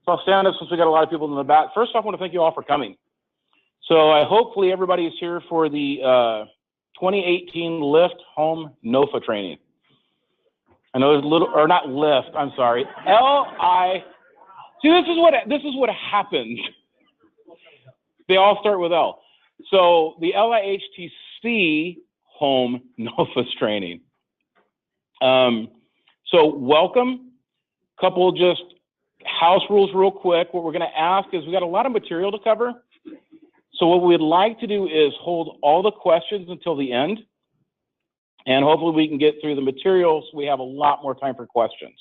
So I'll stand up since we got a lot of people in the back. First off, I want to thank you all for coming. So hopefully everybody is here for the 2018 LIFT Home NOFA training. I know there's a little, or not LIFT, I'm sorry, L-I, see this is what happens. They all start with L. So the LIHTC Home NOFA's training. So welcome. Couple just house rules real quick. What we're going to ask is we got a lot of material to cover. So what we'd like to do is hold all the questions until the end. And hopefully we can get through the materials. We have a lot more time for questions.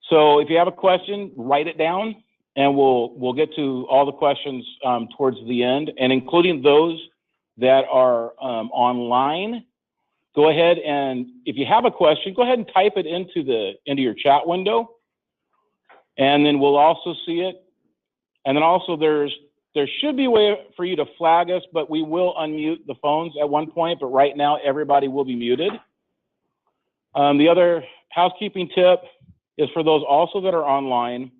So if you have a question, write it down and we'll get to all the questions towards the end, and including those that are online. Go ahead and if you have a question, go ahead and type it into your chat window. And then we'll also see it. And then also there should be a way for you to flag us, but we will unmute the phones at one point, but right now everybody will be muted. The other housekeeping tip is for those also that are online,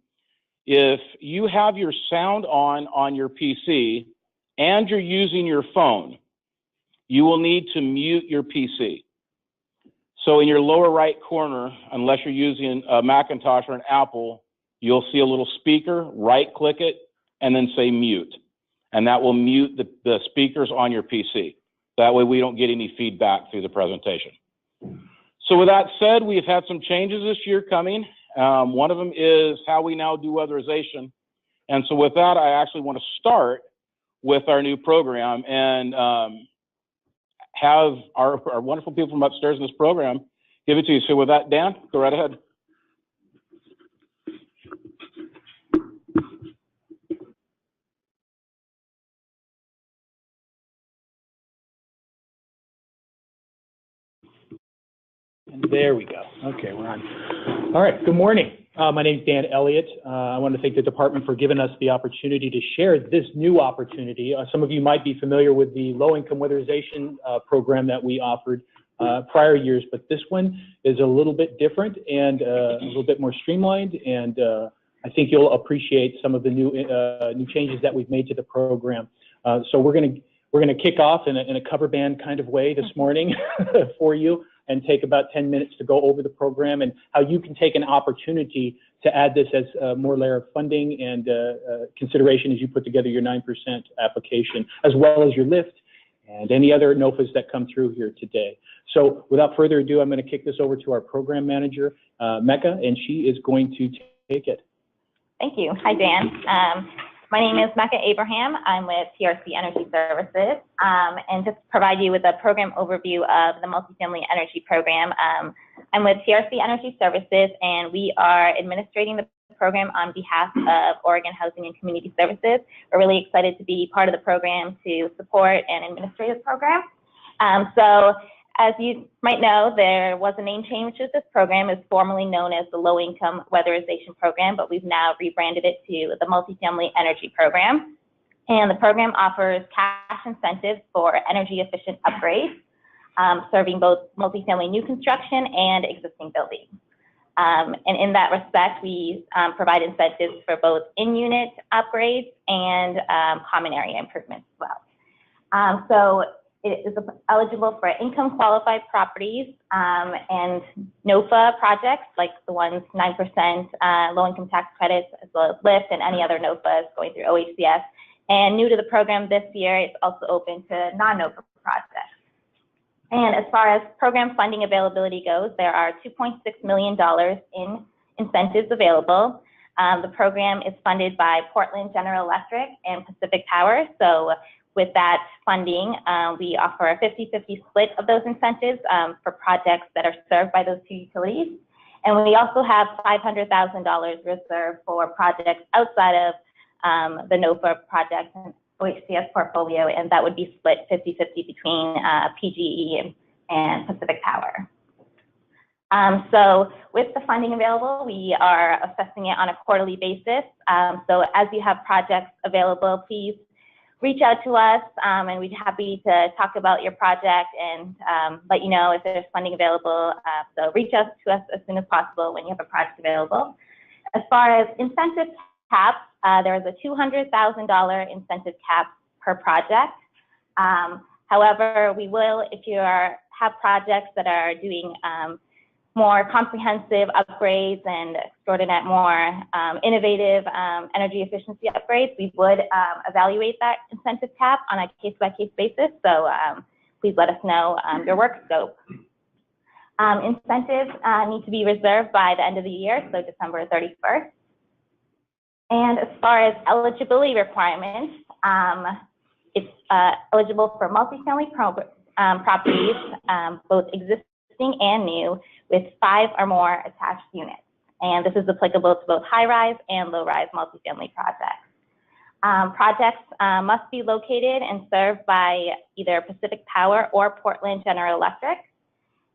if you have your sound on your PC and you're using your phone, you will need to mute your PC. So in your lower right corner, unless you're using a Macintosh or an Apple, you'll see a little speaker, right click it, and then say mute. And that will mute the speakers on your PC. That way we don't get any feedback through the presentation. So with that said, we've had some changes this year coming. One of them is how we now do weatherization. And so with that, I actually want to start with our new program and have our wonderful people from upstairs in this program give it to you. So with that, Dan, go right ahead. There we go. Okay, we're on. All right, good morning. My name is Dan Elliott. I want to thank the department for giving us the opportunity to share this new opportunity. Some of you might be familiar with the low-income weatherization program that we offered prior years, but this one is a little bit different and a little bit more streamlined, and I think you'll appreciate some of the new changes that we've made to the program. So we're gonna kick off in a cover band kind of way this morning for you, and take about 10 minutes to go over the program and how you can take an opportunity to add this as more layer of funding and consideration as you put together your 9% application, as well as your LIFT and any other NOFAs that come through here today. So without further ado, I'm going to kick this over to our program manager, Mecca, and she is going to take it. Thank you. Hi, Dan. My name is Mecca Abraham. I'm with TRC Energy Services, and just to provide you with a program overview of the Multifamily Energy Program. I'm with TRC Energy Services, and we are administrating the program on behalf of Oregon Housing and Community Services. We're really excited to be part of the program to support and administrate this program. So as you might know, there was a name change to this program. It's formerly known as the Low Income Weatherization Program, but we've now rebranded it to the Multifamily Energy Program. And the program offers cash incentives for energy efficient upgrades, serving both multifamily new construction and existing buildings. And in that respect, we provide incentives for both in-unit upgrades and common area improvements as well. So it is eligible for income qualified properties and NOFA projects like the ones 9% low income tax credits, as well as LIFT and any other NOFAs going through OHCS. And new to the program this year, it's also open to non-NOFA projects. And as far as program funding availability goes, there are $2.6 million in incentives available. The program is funded by Portland General Electric and Pacific Power. So with that funding, we offer a 50-50 split of those incentives for projects that are served by those two utilities. And we also have $500,000 reserved for projects outside of the NOFA projects and OHCS portfolio, and that would be split 50-50 between PGE and Pacific Power. So with the funding available, we are assessing it on a quarterly basis. So as you have projects available, please reach out to us, and we'd be happy to talk about your project and let you know if there's funding available. So reach out to us as soon as possible when you have a project available. As far as incentives caps. There is a $200,000 incentive cap per project. However, we will, if you have projects that are doing more comprehensive upgrades and extraordinary, more innovative energy efficiency upgrades, we would evaluate that incentive cap on a case-by-case basis. So please let us know your work scope. Incentives need to be reserved by the end of the year, so December 31st. And as far as eligibility requirements, it's eligible for multifamily properties, both existing and new, with 5 or more attached units. And this is applicable to both high-rise and low-rise multifamily projects. Projects must be located and served by either Pacific Power or Portland General Electric.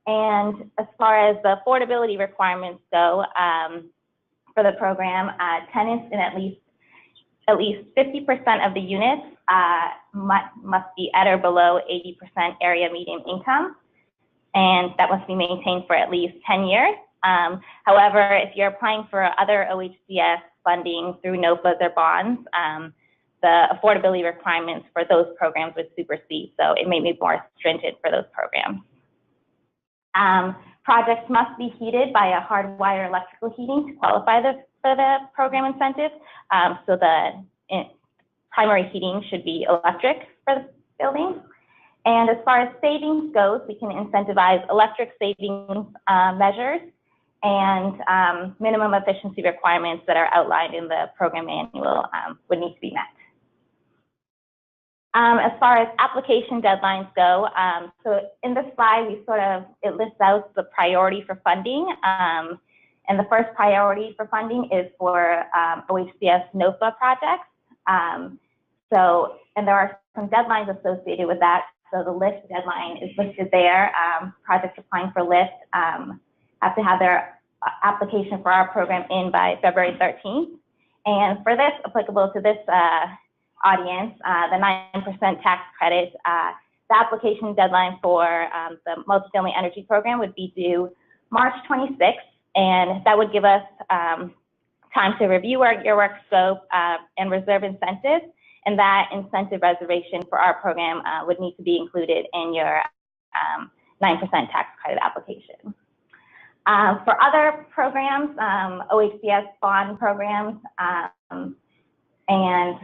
And as far as the affordability requirements go, for the program, tenants in at least 50% of the units must be at or below 80% area median income, and that must be maintained for at least 10 years. However, if you're applying for other OHCS funding through NOFAs or bonds, the affordability requirements for those programs would supersede, so it may be more stringent for those programs. Projects must be heated by a hardwire electrical heating to qualify for the program incentives. So the primary heating should be electric for the building. And as far as savings goes, we can incentivize electric savings measures and minimum efficiency requirements that are outlined in the program manual would need to be met. As far as application deadlines go, so in this slide, it lists out the priority for funding. And the first priority for funding is for OHCS NOFA projects. And there are some deadlines associated with that. So the LIHT deadline is listed there. Projects applying for LIHT have to have their application for our program in by February 13th. And for this, applicable to this audience, the 9% tax credit, the application deadline for the multifamily energy program would be due March 26th, and that would give us time to review your work scope and reserve incentives, and that incentive reservation for our program would need to be included in your 9% tax credit application. For other programs, OHCS bond programs, and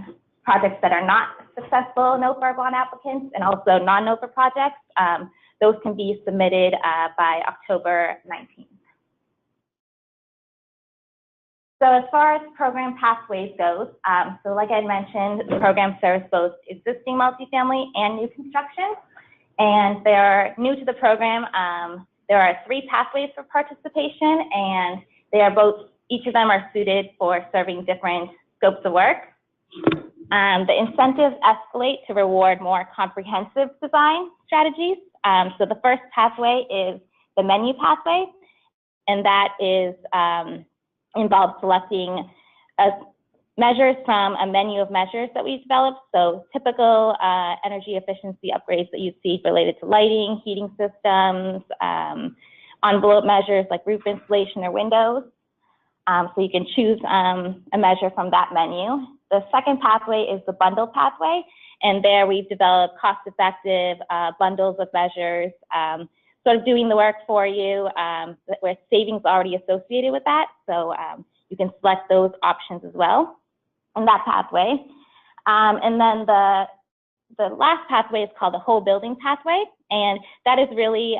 projects that are not successful NOFA bond applicants, and also non-NOFA projects, those can be submitted by October 19th. So as far as program pathways goes, so like I mentioned, the program serves both existing multifamily and new construction. And they're new to the program. There are 3 pathways for participation, and they are each of them are suited for serving different scopes of work. The incentives escalate to reward more comprehensive design strategies. So the first pathway is the menu pathway, and that is involves selecting measures from a menu of measures that we've developed. So typical energy efficiency upgrades that you see related to lighting, heating systems, envelope measures like roof insulation or windows. So you can choose a measure from that menu. The second pathway is the bundle pathway, and there we've developed cost-effective bundles of measures, sort of doing the work for you, with savings already associated with that. So you can select those options as well in that pathway. And then the last pathway is called the whole building pathway, and that is really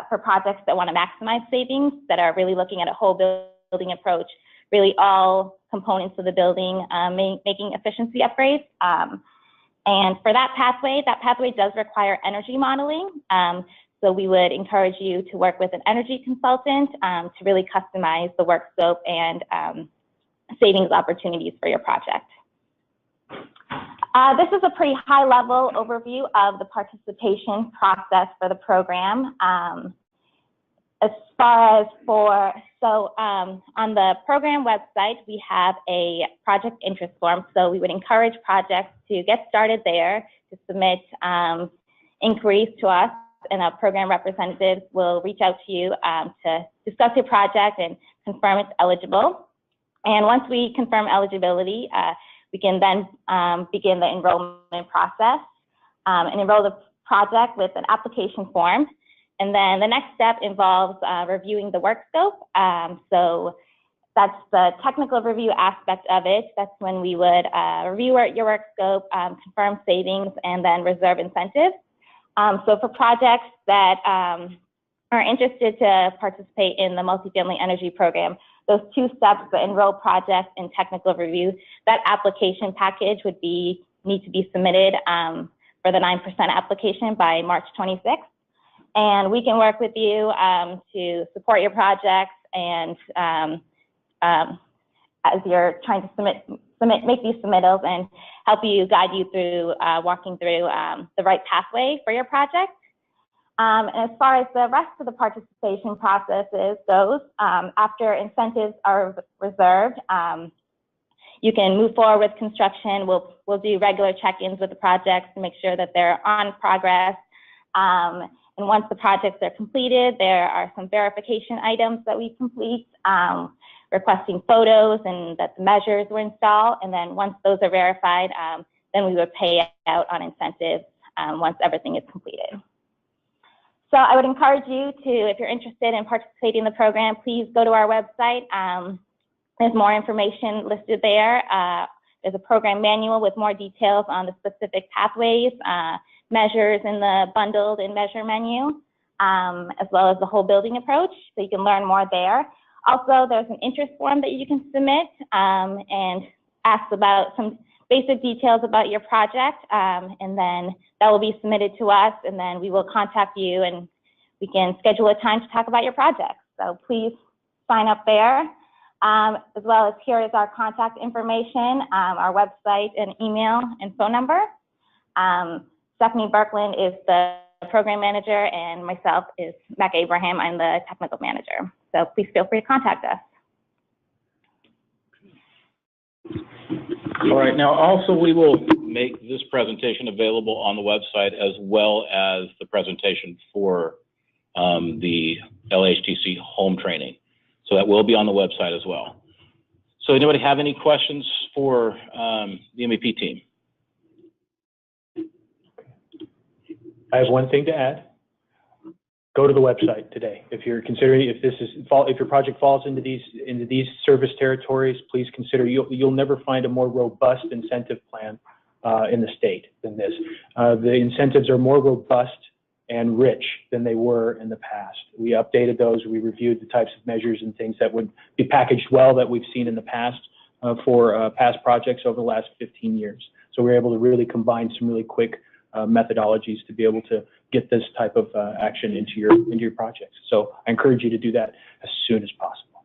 for projects that want to maximize savings, that are really looking at a whole building approach, really all components of the building, making efficiency upgrades. And for that pathway does require energy modeling. So we would encourage you to work with an energy consultant to really customize the work scope and savings opportunities for your project. This is a pretty high-level overview of the participation process for the program. As far as on the program website, we have a project interest form. So we would encourage projects to get started there, to submit inquiries to us, and our program representatives will reach out to you to discuss your project and confirm it's eligible. And once we confirm eligibility, we can then begin the enrollment process and enroll the project with an application form. And then the next step involves reviewing the work scope. So that's the technical review aspect of it. That's when we would review your work scope, confirm savings, and then reserve incentives. So for projects that are interested to participate in the multifamily energy program, those two steps, the enroll project and technical review, that application package would need to be submitted for the 9% application by March 26th. And we can work with you to support your projects and as you're trying to make these submittals and help you, guide you through walking through the right pathway for your project. And as far as the rest of the participation processes goes, after incentives are reserved, you can move forward with construction. We'll do regular check-ins with the projects to make sure that they're on progress. And once the projects are completed, there are some verification items that we complete, requesting photos and that the measures were installed. And then once those are verified, then we would pay out on incentives once everything is completed. So I would encourage you to, if you're interested in participating in the program, please go to our website. There's more information listed there. There's a program manual with more details on the specific pathways, measures in the bundled and measure menu, as well as the whole building approach. So you can learn more there. Also, there's an interest form that you can submit and ask about some basic details about your project, and then that will be submitted to us, and then we will contact you and we can schedule a time to talk about your project. So please sign up there. As well as here is our contact information, our website and email and phone number. Stephanie Berkland is the program manager and myself is Becca Abraham. I'm the technical manager. So please feel free to contact us. All right, now also we will make this presentation available on the website as well as the presentation for the LIHTC home training. So that will be on the website as well. So anybody have any questions for the MVP team? I have one thing to add. Go to the website today. If you're considering, if your project falls into these service territories, please consider. You'll never find a more robust incentive plan in the state than this. The incentives are more robust and rich than they were in the past. We updated those. We reviewed the types of measures and things that would be packaged well that we've seen in the past for past projects over the last 15 years. So we're able to really combine some really quick methodologies to be able to get this type of action into your projects. So I encourage you to do that as soon as possible.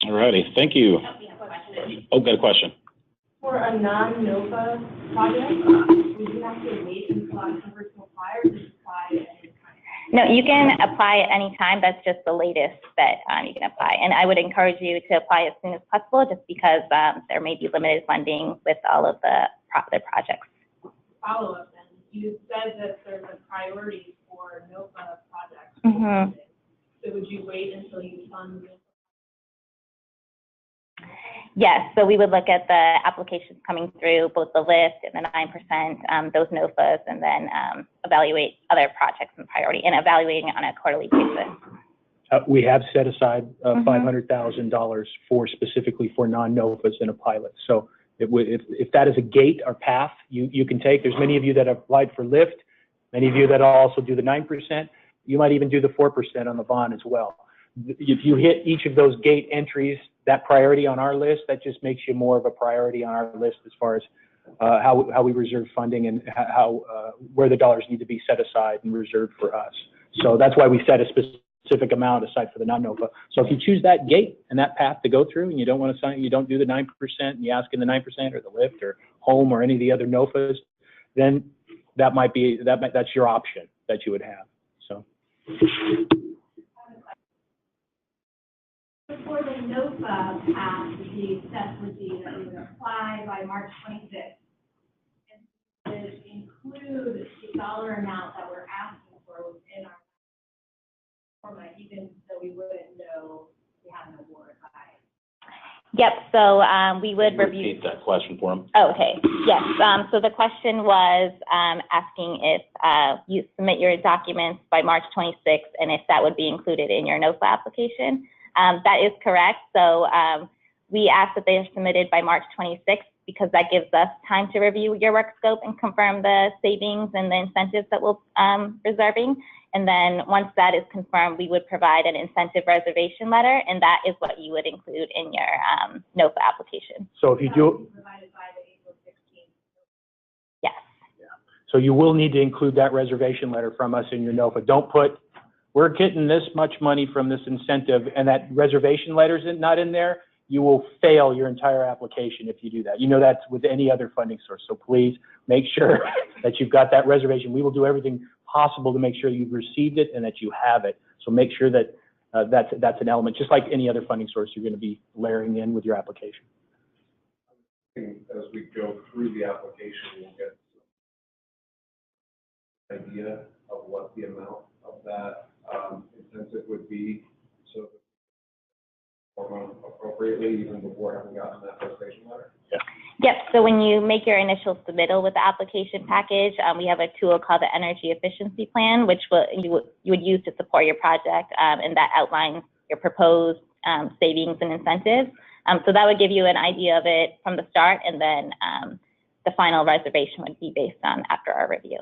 All righty, thank you. Oh, got a question. For a non-NOFA project, would you have to wait until October to apply, or just apply at any time? No, you can apply at any time. That's just the latest that you can apply. And I would encourage you to apply as soon as possible, just because there may be limited funding with all of the projects. Follow-up then. You said that there's a priority for NOFA projects. Mm-hmm. So would you wait until you fund NOFA? Yes, so we would look at the applications coming through, both the list and the 9%, those NOFAs, and then evaluate other projects in priority and evaluating it on a quarterly basis. We have set aside $500,000 specifically for non-NOFAs in a pilot. So if that is a gate or path you can take, there's many of you that have applied for LIFT, many of you that also do the 9%. You might even do the 4% on the bond as well. If you hit each of those gate entries, that priority on our list, that just makes you more of a priority on our list as far as how we reserve funding and where the dollars need to be set aside and reserved for us. So that's why we set a specific amount aside for the non-NOFA. So if you choose that gate and that path to go through, and you don't want to sign, you don't do the 9%, and you ask in the 9% or the LIFT or home or any of the other NOFAs, then that might be that's your option that you would have. So. For the NOFA path, the steps would be that we would apply by March 26th. And would include the dollar amount that we're asking for within our format, even though we wouldn't know we had an award. Yep, so we would review. Repeat that question for him. Oh, okay, yes. So the question was asking if you submit your documents by March 26th and if that would be included in your NOFA application. That is correct. So we ask that they are submitted by March 26th because that gives us time to review your work scope and confirm the savings and the incentives that we'll reserving. And then once that is confirmed, we would provide an incentive reservation letter, and that is what you would include in your NOFA application. So if you do, Provided by the April 16th. Yes. so you will need to include that reservation letter from us in your NOFA. Don't put, we're getting this much money from this incentive, and that reservation letter's not in there. You will fail your entire application if you do that. You know that's with any other funding source. So please make sure that you've got that reservation. We will do everything possible to make sure you've received it and that you have it. So make sure that that's an element, just like any other funding source you're going to be layering in with your application. As we go through the application, we'll get an idea of what the amount of that incentive would be, so that appropriately even before having gotten that reservation letter. Yeah. Yep, so when you make your initial submittal with the application package, we have a tool called the Energy Efficiency Plan, which you would use to support your project, and that outlines your proposed savings and incentives. So that would give you an idea of it from the start, and then the final reservation would be based on after our review.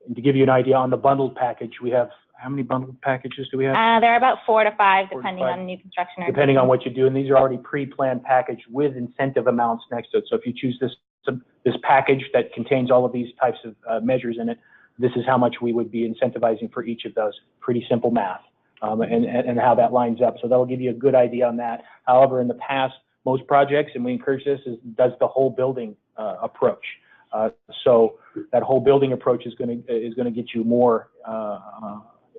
And to give you an idea on the bundled package, we have, how many bundled packages do we have? There are about 4 to 5, 4 to depending 5. on new construction. Or Depending on what you do, and these are already pre-planned packaged with incentive amounts next to it. So if you choose this package that contains all of these types of measures in it, this is how much we would be incentivizing for each of those. Pretty simple math, and how that lines up. So that'll give you a good idea on that. However, in the past, most projects, and we encourage this, does the whole building approach. So that whole building approach is going to get you more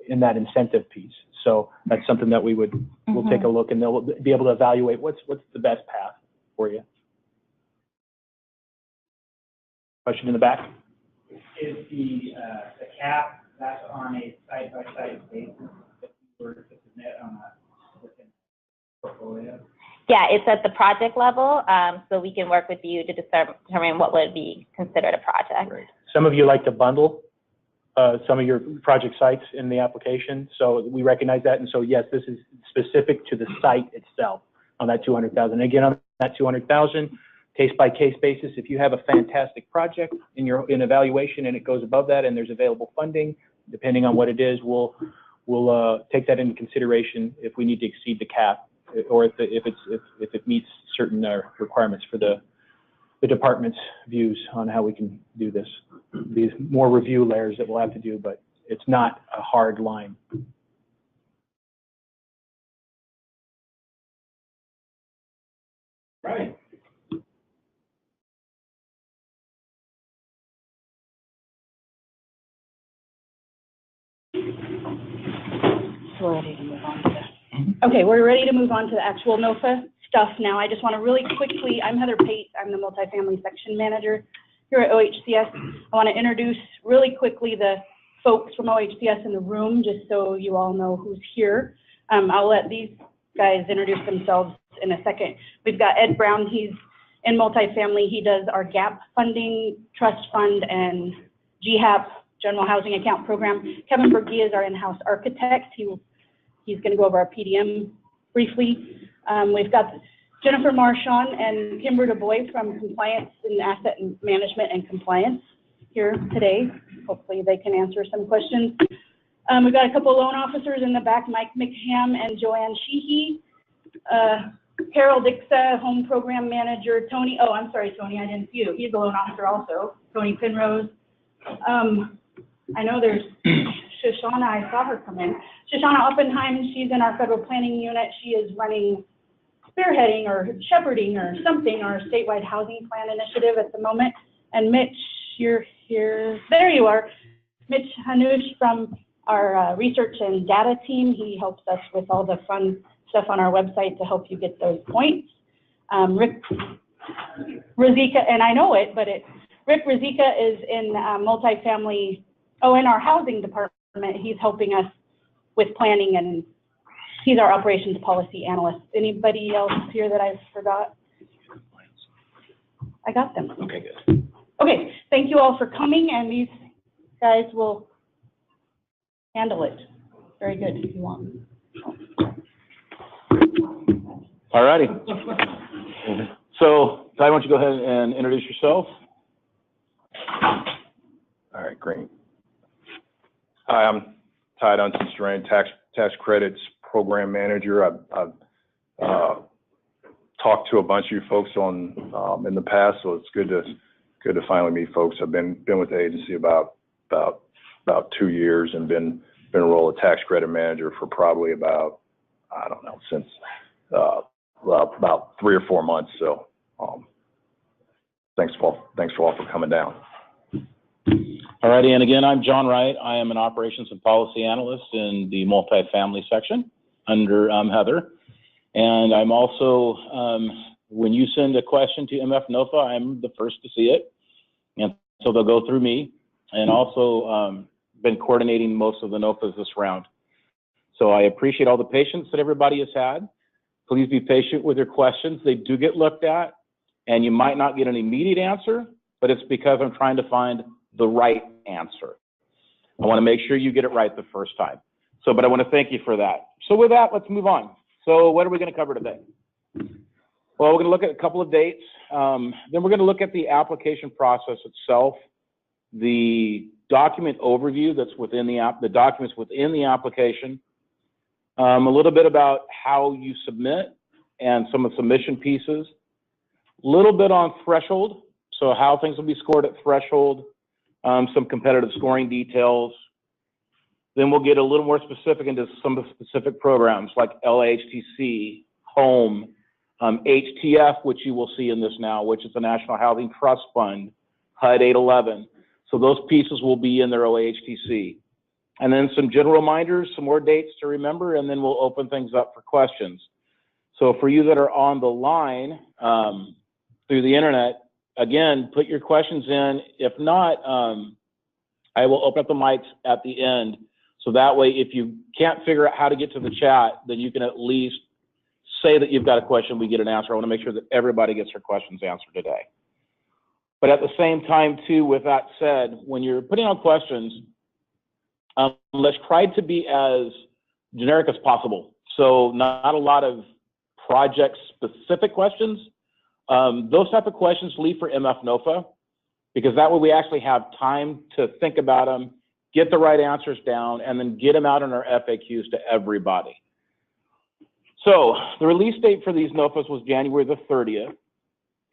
in that incentive piece. So that's something that we'll take a look, and they'll be able to evaluate what's the best path for you. Question in the back? Is the cap, that's on a site-by-site basis that you were to submit on within the portfolio? Yeah, it's at the project level, so we can work with you to determine what would be considered a project. Right. Some of you like to bundle some of your project sites in the application, so we recognize that. And so yes, this is specific to the site itself on that 200,000. Again, on that 200,000, case by case basis. If you have a fantastic project in evaluation and it goes above that, and there's available funding, depending on what it is, we'll take that into consideration if we need to exceed the cap, or if it meets certain requirements for the department's views on how we can do this. These more review layers that we'll have to do, but it's not a hard line. Right. We're ready to move on to okay, we're ready to move on to the actual NOFA stuff now. I just want to really quickly, I'm Heather Pate, I'm the multifamily section manager here at OHCS. I want to introduce really quickly the folks from OHCS in the room, just so you all know who's here. I'll let these guys introduce themselves in a second. We've got Ed Brown, he's in multifamily. He does our GAP funding, trust fund, and GHAP, General Housing Account Program. Kevin Bergia is our in-house architect. He's going to go over our PDM briefly. We've got Jennifer Marchand and Kimber DuBois from Compliance and Asset Management and Compliance here today. Hopefully they can answer some questions. We've got a couple of loan officers in the back, Mike McHam and Joanne Sheehy. Carol Dixa, Home Program Manager. Tony, oh, I'm sorry, Tony, I didn't see you. He's a loan officer also. Tony Penrose. I know there's Shoshana, I saw her come in. Shoshana Oppenheim, she's in our federal planning unit. She is running, spearheading or shepherding or something, our statewide housing plan initiative at the moment. And Mitch, you're here, there you are. Mitch Hanush from our research and data team. He helps us with all the fun stuff on our website to help you get those points. Rick Razika, and I know it, but Rick Razika is in multifamily, in our housing department. He's helping us with planning and He's our operations policy analyst. Anybody else here that I forgot? I got them. Okay, good. Okay, thank you all for coming, and these guys will handle it. Very good if you want. All righty. So, Ty, why don't you go ahead and introduce yourself? All right, great. Hi, I'm Ty Dunson-Strain, tax credits program manager. I've talked to a bunch of you folks on in the past, so it's good to finally meet folks. I've been with the agency about 2 years and been in a role of tax credit manager for probably about, I don't know, since about 3 or 4 months. So thanks all for coming down. All righty, and again, I'm John Wright. I am an operations and policy analyst in the multifamily section under Heather. And I'm also, when you send a question to MF NOFA, I'm the first to see it. And so they'll go through me, and also been coordinating most of the NOFAs this round. So I appreciate all the patience that everybody has had. Please be patient with your questions. They do get looked at, and you might not get an immediate answer, but it's because I'm trying to find the right answer. I want to make sure you get it right the first time. So, but I want to thank you for that. So with that, let's move on. So what are we going to cover today? Well, we're going to look at a couple of dates. Then we're going to look at the application process itself, the document overview that's within the documents within the application, a little bit about how you submit and some of the submission pieces, a little bit on threshold, so how things will be scored at threshold, some competitive scoring details. Then we'll get a little more specific into some of the specific programs like LIHTC, HOME, HTF, which you will see in this now, which is the National Housing Trust Fund, HUD 811. So those pieces will be in their LIHTC. And then some general reminders, some more dates to remember, and then we'll open things up for questions. So for you that are on the line through the internet, again, put your questions in. If not, I will open up the mics at the end. So that way, if you can't figure out how to get to the chat, then you can at least say that you've got a question, we get an answer. I want to make sure that everybody gets their questions answered today. But at the same time, too, with that said, when you're putting on questions, let's try to be as generic as possible. So not a lot of project-specific questions. Those type of questions leave for MF NOFA, because that way we actually have time to think about them, get the right answers down, and then get them out in our FAQs to everybody. So the release date for these NOFAs was January the 30th.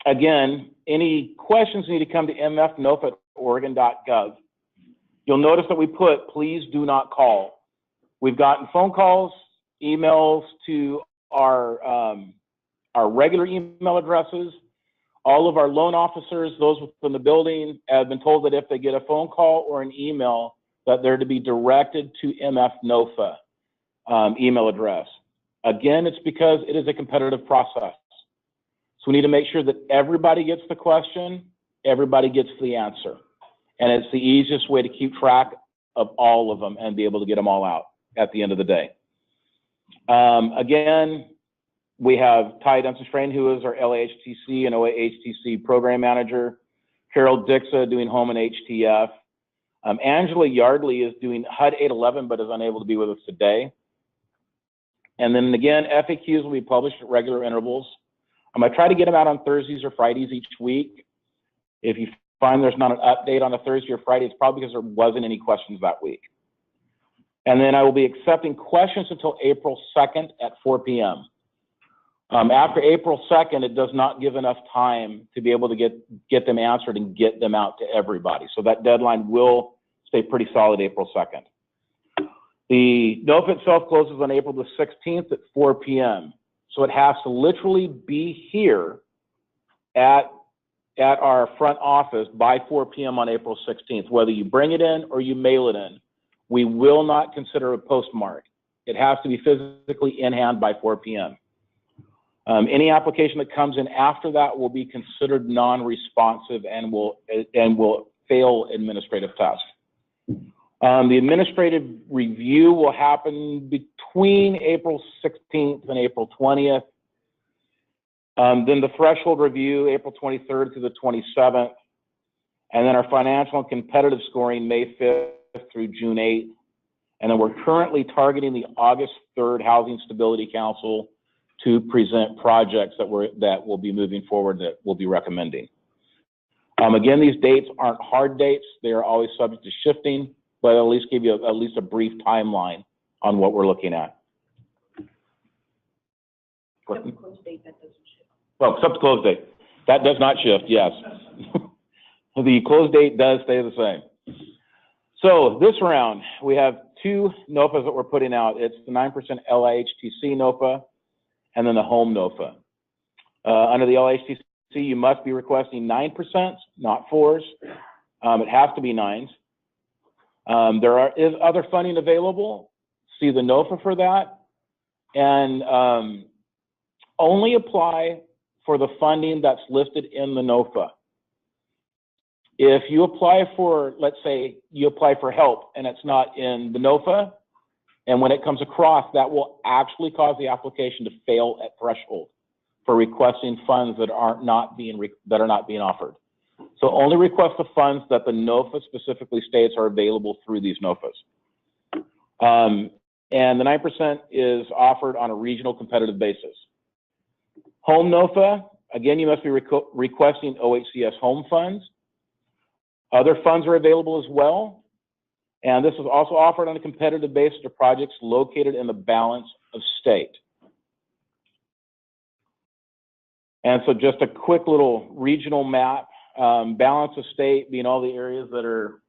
Again, any questions need to come to mfnofa@oregon.gov. You'll notice that we put, please do not call. We've gotten phone calls, emails to our regular email addresses. All of our loan officers, those within the building, have been told that if they get a phone call or an email, that they're to be directed to MF NOFA email address. Again, it's because it is a competitive process. So we need to make sure that everybody gets the question, everybody gets the answer. And it's the easiest way to keep track of all of them and be able to get them all out at the end of the day. Again, we have Ty Dunson-Strain, who is our LIHTC and OAHTC program manager. Carol Dixa doing home and HTF. Angela Yardley is doing HUD 811, but is unable to be with us today. And then again, FAQs will be published at regular intervals. I try to get them out on Thursdays or Fridays each week. If you find there's not an update on a Thursday or Friday, it's probably because there wasn't any questions that week. And then I will be accepting questions until April 2nd at 4 p.m. After April 2nd, it does not give enough time to be able to get them answered and get them out to everybody. So that deadline will stay pretty solid April 2nd. The NOFA itself closes on April the 16th at 4 p.m. So it has to literally be here at our front office by 4 p.m. on April 16th, whether you bring it in or you mail it in. We will not consider a postmark. It has to be physically in hand by 4 p.m. Any application that comes in after that will be considered non-responsive and will fail administrative tests. The administrative review will happen between April 16th and April 20th. Then the threshold review, April 23rd to the 27th. And then our financial and competitive scoring, May 5th through June 8th. And then we're currently targeting the August 3rd Housing Stability Council to present projects that will be moving forward, that we'll be recommending. Again, these dates aren't hard dates. They are always subject to shifting, but at least give you at least a brief timeline on what we're looking at. Except the close date, that doesn't shift. Well, except the close date. That does not shift, yes. The close date does stay the same. So this round, we have two NOFAs that we're putting out. It's the 9% LIHTC NOFA and then the home NOFA. Under the LIHTC, you must be requesting 9%, not 4s. It has to be 9s. There is other funding available. See the NOFA for that. And only apply for the funding that's listed in the NOFA. If you apply for, let's say you apply for help and it's not in the NOFA, and when it comes across, that will actually cause the application to fail at threshold for requesting funds that are not being offered. So only request the funds that the NOFA specifically states are available through these NOFAs. And the 9% is offered on a regional competitive basis. Home NOFA, again, you must be requesting OHCS home funds. Other funds are available as well. And this is also offered on a competitive basis to projects located in the balance of state. And so just a quick little regional map, balance of state being all the areas that are,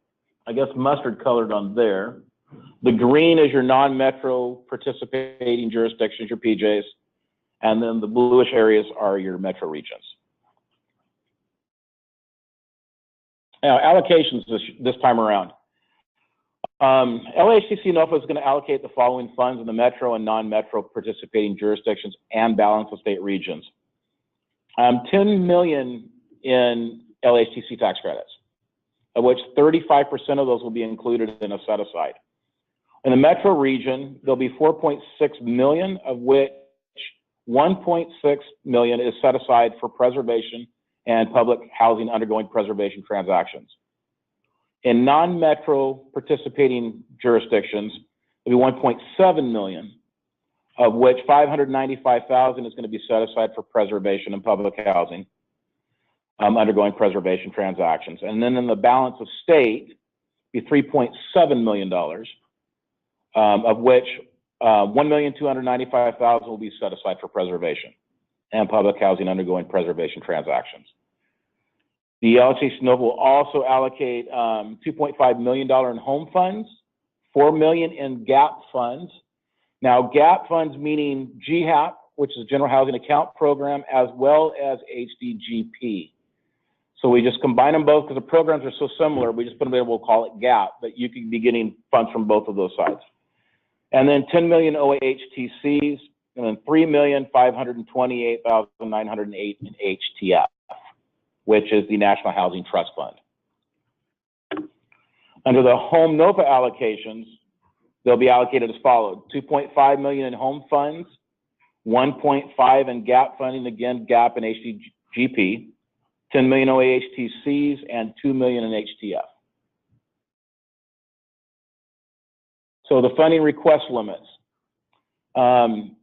I guess, mustard colored on there. The green is your non-metro participating jurisdictions, your PJs. And then the bluish areas are your metro regions. Now, allocations this time around. LIHTC NOFA is going to allocate the following funds in the metro and non-metro participating jurisdictions and balance of state regions. $10 million in LIHTC tax credits, of which 35% of those will be included in a set-aside. In the metro region, there'll be 4.6 million, of which 1.6 million is set aside for preservation and public housing undergoing preservation transactions. In non-metro participating jurisdictions, there'll be 1.7 million, of which 595,000 is going to be set aside for preservation and public housing undergoing preservation transactions. And then in the balance of state, be $3.7 million, of which 1,295,000 will be set aside for preservation and public housing undergoing preservation transactions. The LIHTC NOFA will also allocate $2.5 million in home funds, $4 million in GAP funds. Now, GAP funds meaning GHAP, which is General Housing Account Program, as well as HDGP. So we just combine them both because the programs are so similar. We just put them there, we'll call it GAP, but you can be getting funds from both of those sides. And then 10 million OHTCs, and then 3,528,908 in HTF, which is the National Housing Trust Fund. Under the home NOFA allocations, they'll be allocated as followed: 2.5 million in home funds, 1.5 in GAP funding, again, GAP and HDGP, 10 million OHTCs, and 2 million in HTF. So the funding request limits.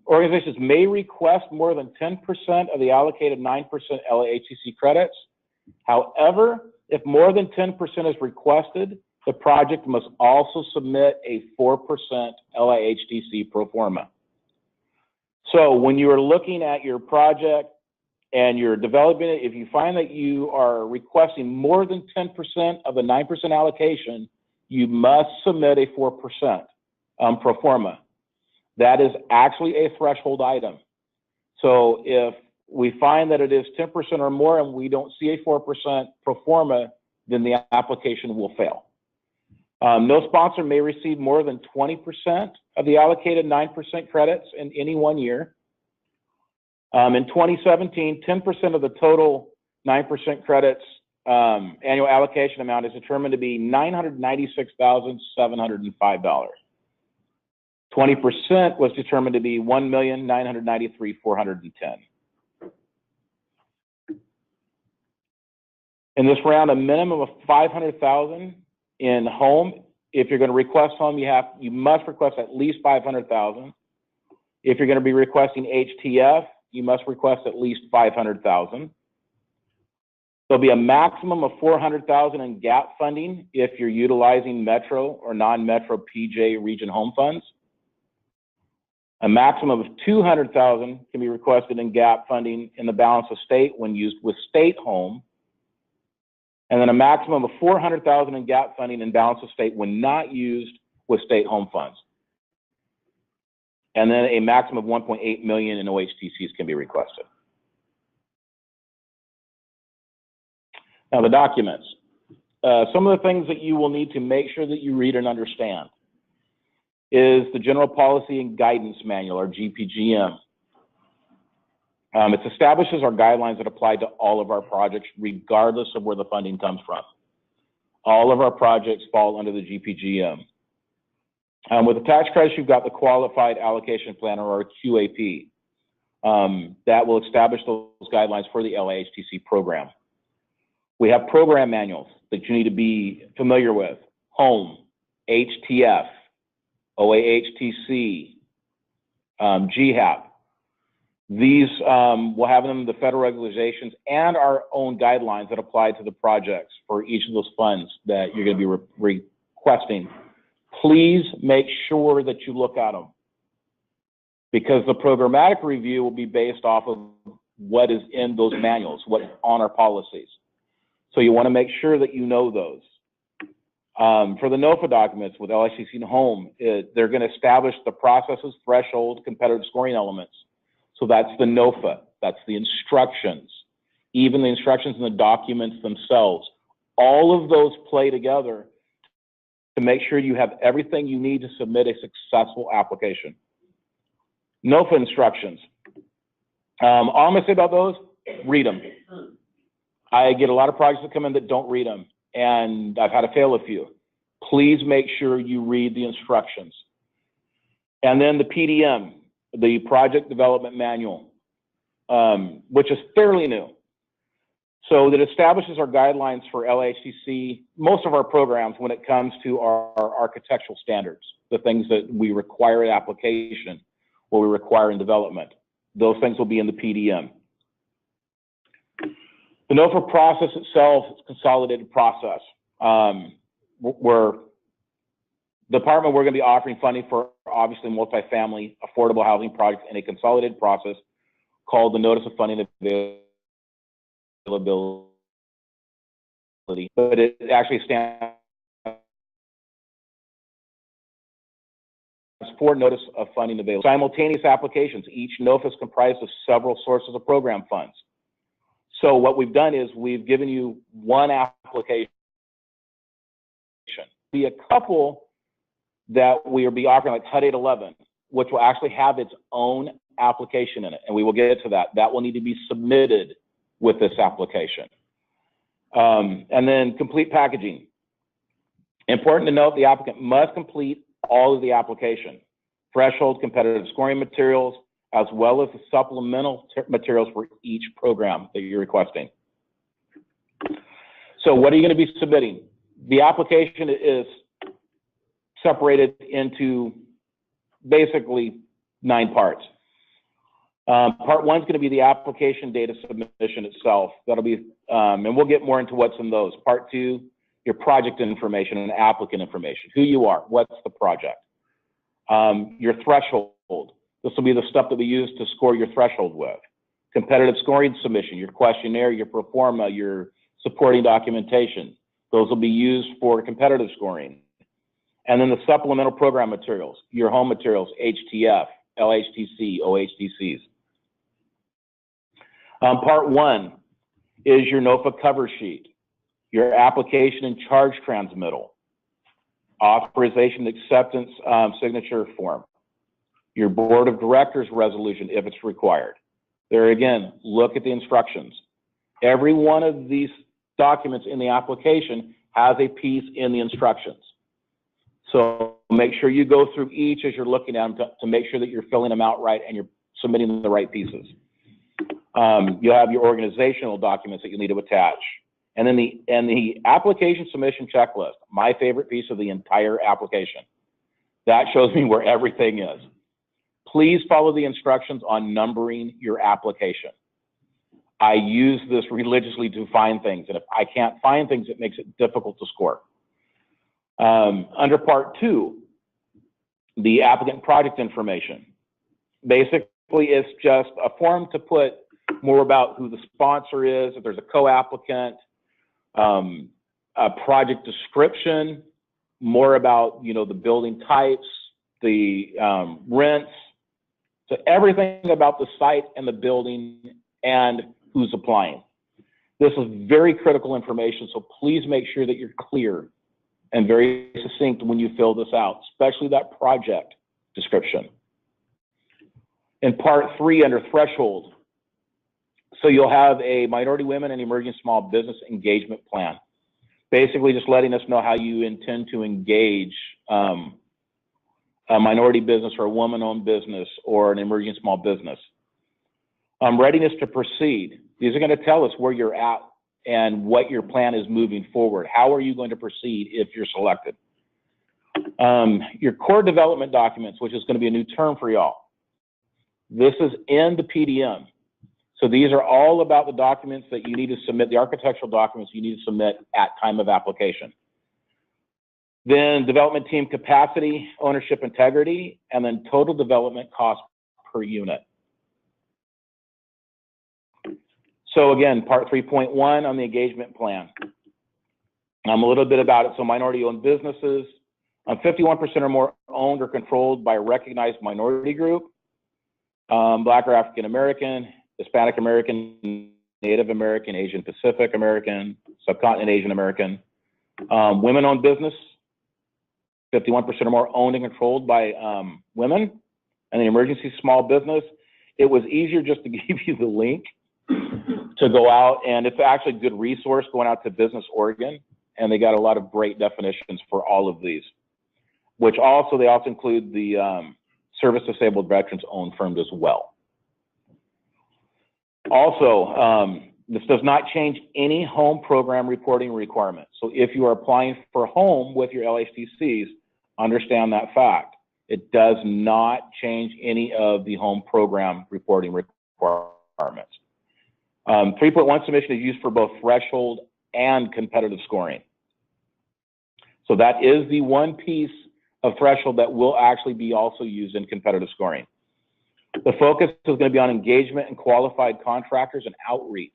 Organizations may request more than 10% of the allocated 9% LIHTC credits. However, if more than 10% is requested, the project must also submit a 4% LIHTC pro forma. So when you are looking at your project and you're developing it, if you find that you are requesting more than 10% of the 9% allocation, you must submit a 4% pro forma. That is actually a threshold item. So if we find that it is 10% or more and we don't see a 4% pro forma, then the application will fail. No sponsor may receive more than 20% of the allocated 9% credits in any 1 year. In 2017, 10% of the total 9% credits annual allocation amount is determined to be $996,705. 20% was determined to be $1,993,410. In this round, a minimum of $500,000 in home. If you're going to request home, you must request at least $500,000. If you're going to be requesting HTF, you must request at least $500,000. There'll be a maximum of $400,000 in gap funding if you're utilizing Metro or non-Metro PJ region home funds. A maximum of $200,000 can be requested in gap funding in the balance of state when used with state home. And then a maximum of $400,000 in gap funding in balance of state when not used with state home funds. And then a maximum of $1.8 million in OHTCs can be requested. Now the documents. Some of the things that you will need to make sure that you read and understand is the General Policy and Guidance Manual, or GPGM. It establishes our guidelines that apply to all of our projects, regardless of where the funding comes from. All of our projects fall under the GPGM. With the tax credits, you've got the Qualified Allocation Plan, or QAP. That will establish those guidelines for the LIHTC program. We have program manuals that you need to be familiar with: Home, HTF, OAHTC, GHAP. These will have them the federal regulations and our own guidelines that apply to the projects for each of those funds that you're going to be requesting. Please make sure that you look at them, because the programmatic review will be based off of what is in those manuals, what's on our policies. So you want to make sure that you know those. For the NOFA documents with LIHTC and Home, they're going to establish the processes, threshold, competitive scoring elements. So that's the NOFA, that's the instructions, even the instructions in the documents themselves. All of those play together to make sure you have everything you need to submit a successful application. NOFA instructions. All I'm going to say about those, read them. I get a lot of projects that come in that don't read them, and I've had to fail a few. Please make sure you read the instructions. And then the PDM, the Project Development Manual, which is fairly new. So that establishes our guidelines for LIHTC, most of our programs when it comes to our architectural standards, the things that we require in application, what we require in development. Those things will be in the PDM. The NOFA process itself is a consolidated process. Department, we're going to be offering funding for obviously multifamily affordable housing projects in a consolidated process called the Notice of Funding Availability. But it actually stands for Notice of Funding Availability. Simultaneous applications. Each NOFA is comprised of several sources of program funds. So what we've done is we've given you one application. Be a couple that we will be offering, like HUD 811, which will actually have its own application in it, and we will get to that. That will need to be submitted with this application. And then complete packaging. Important to note, the applicant must complete all of the application. Threshold, competitive scoring materials, as well as the supplemental materials for each program that you're requesting. So what are you going to be submitting? The application is separated into basically 9 parts. Part 1 is going to be the application data submission itself. That'll be, and we'll get more into what's in those. Part 2, your project information and applicant information, who you are, what's the project. Your threshold. This will be the stuff that we use to score your threshold with. Competitive scoring submission, your questionnaire, your pro forma, your supporting documentation. Those will be used for competitive scoring. And then the supplemental program materials, your home materials, HTF, LIHTC, OHTCs. Part 1 is your NOFA cover sheet, your application and charge transmittal, authorization acceptance signature form, your board of directors resolution if it's required. There again, look at the instructions. Every one of these documents in the application has a piece in the instructions. So make sure you go through each as you're looking at them to make sure that you're filling them out right and you're submitting the right pieces. You'll have your organizational documents that you need to attach. And then the application submission checklist, my favorite piece of the entire application. That shows me where everything is. Please follow the instructions on numbering your application. I use this religiously to find things, and if I can't find things, it makes it difficult to score. Under part 2, the applicant project information. Basically, it's just a form to put more about who the sponsor is, if there's a co-applicant, a project description, more about, you know, the building types, the rents, so everything about the site and the building and who's applying. This is very critical information, so please make sure that you're clear and very succinct when you fill this out, especially that project description. In part 3, under threshold, so you'll have a minority women and emerging small business engagement plan. Basically just letting us know how you intend to engage a minority business or a woman-owned business or an emerging small business. Readiness to proceed. These are going to tell us where you're at and what your plan is moving forward. How are you going to proceed if you're selected? Your core development documents, which is going to be a new term for y'all. This is in the PDM. So these are all about the documents that you need to submit, the architectural documents you need to submit at time of application. Then development team capacity, ownership integrity, and then total development cost per unit. So again, part 3.1 on the engagement plan. A little bit about it. So minority owned businesses, 51% or more owned or controlled by a recognized minority group, Black or African American, Hispanic American, Native American, Asian Pacific American, Subcontinent Asian American, women-owned business, 51% or more owned and controlled by women, and the emergency small business. It was easier just to give you the link to go out, and it's actually a good resource going out to Business Oregon, and they got a lot of great definitions for all of these, which also, they also include the service disabled veterans owned firms as well. Also, this does not change any home program reporting requirements. So if you are applying for home with your LIHTCs, understand that fact. It does not change any of the home program reporting requirements. 3.1 submission is used for both threshold and competitive scoring. So that is the one piece of threshold that will actually be also used in competitive scoring. The focus is going to be on engagement and qualified contractors and outreach.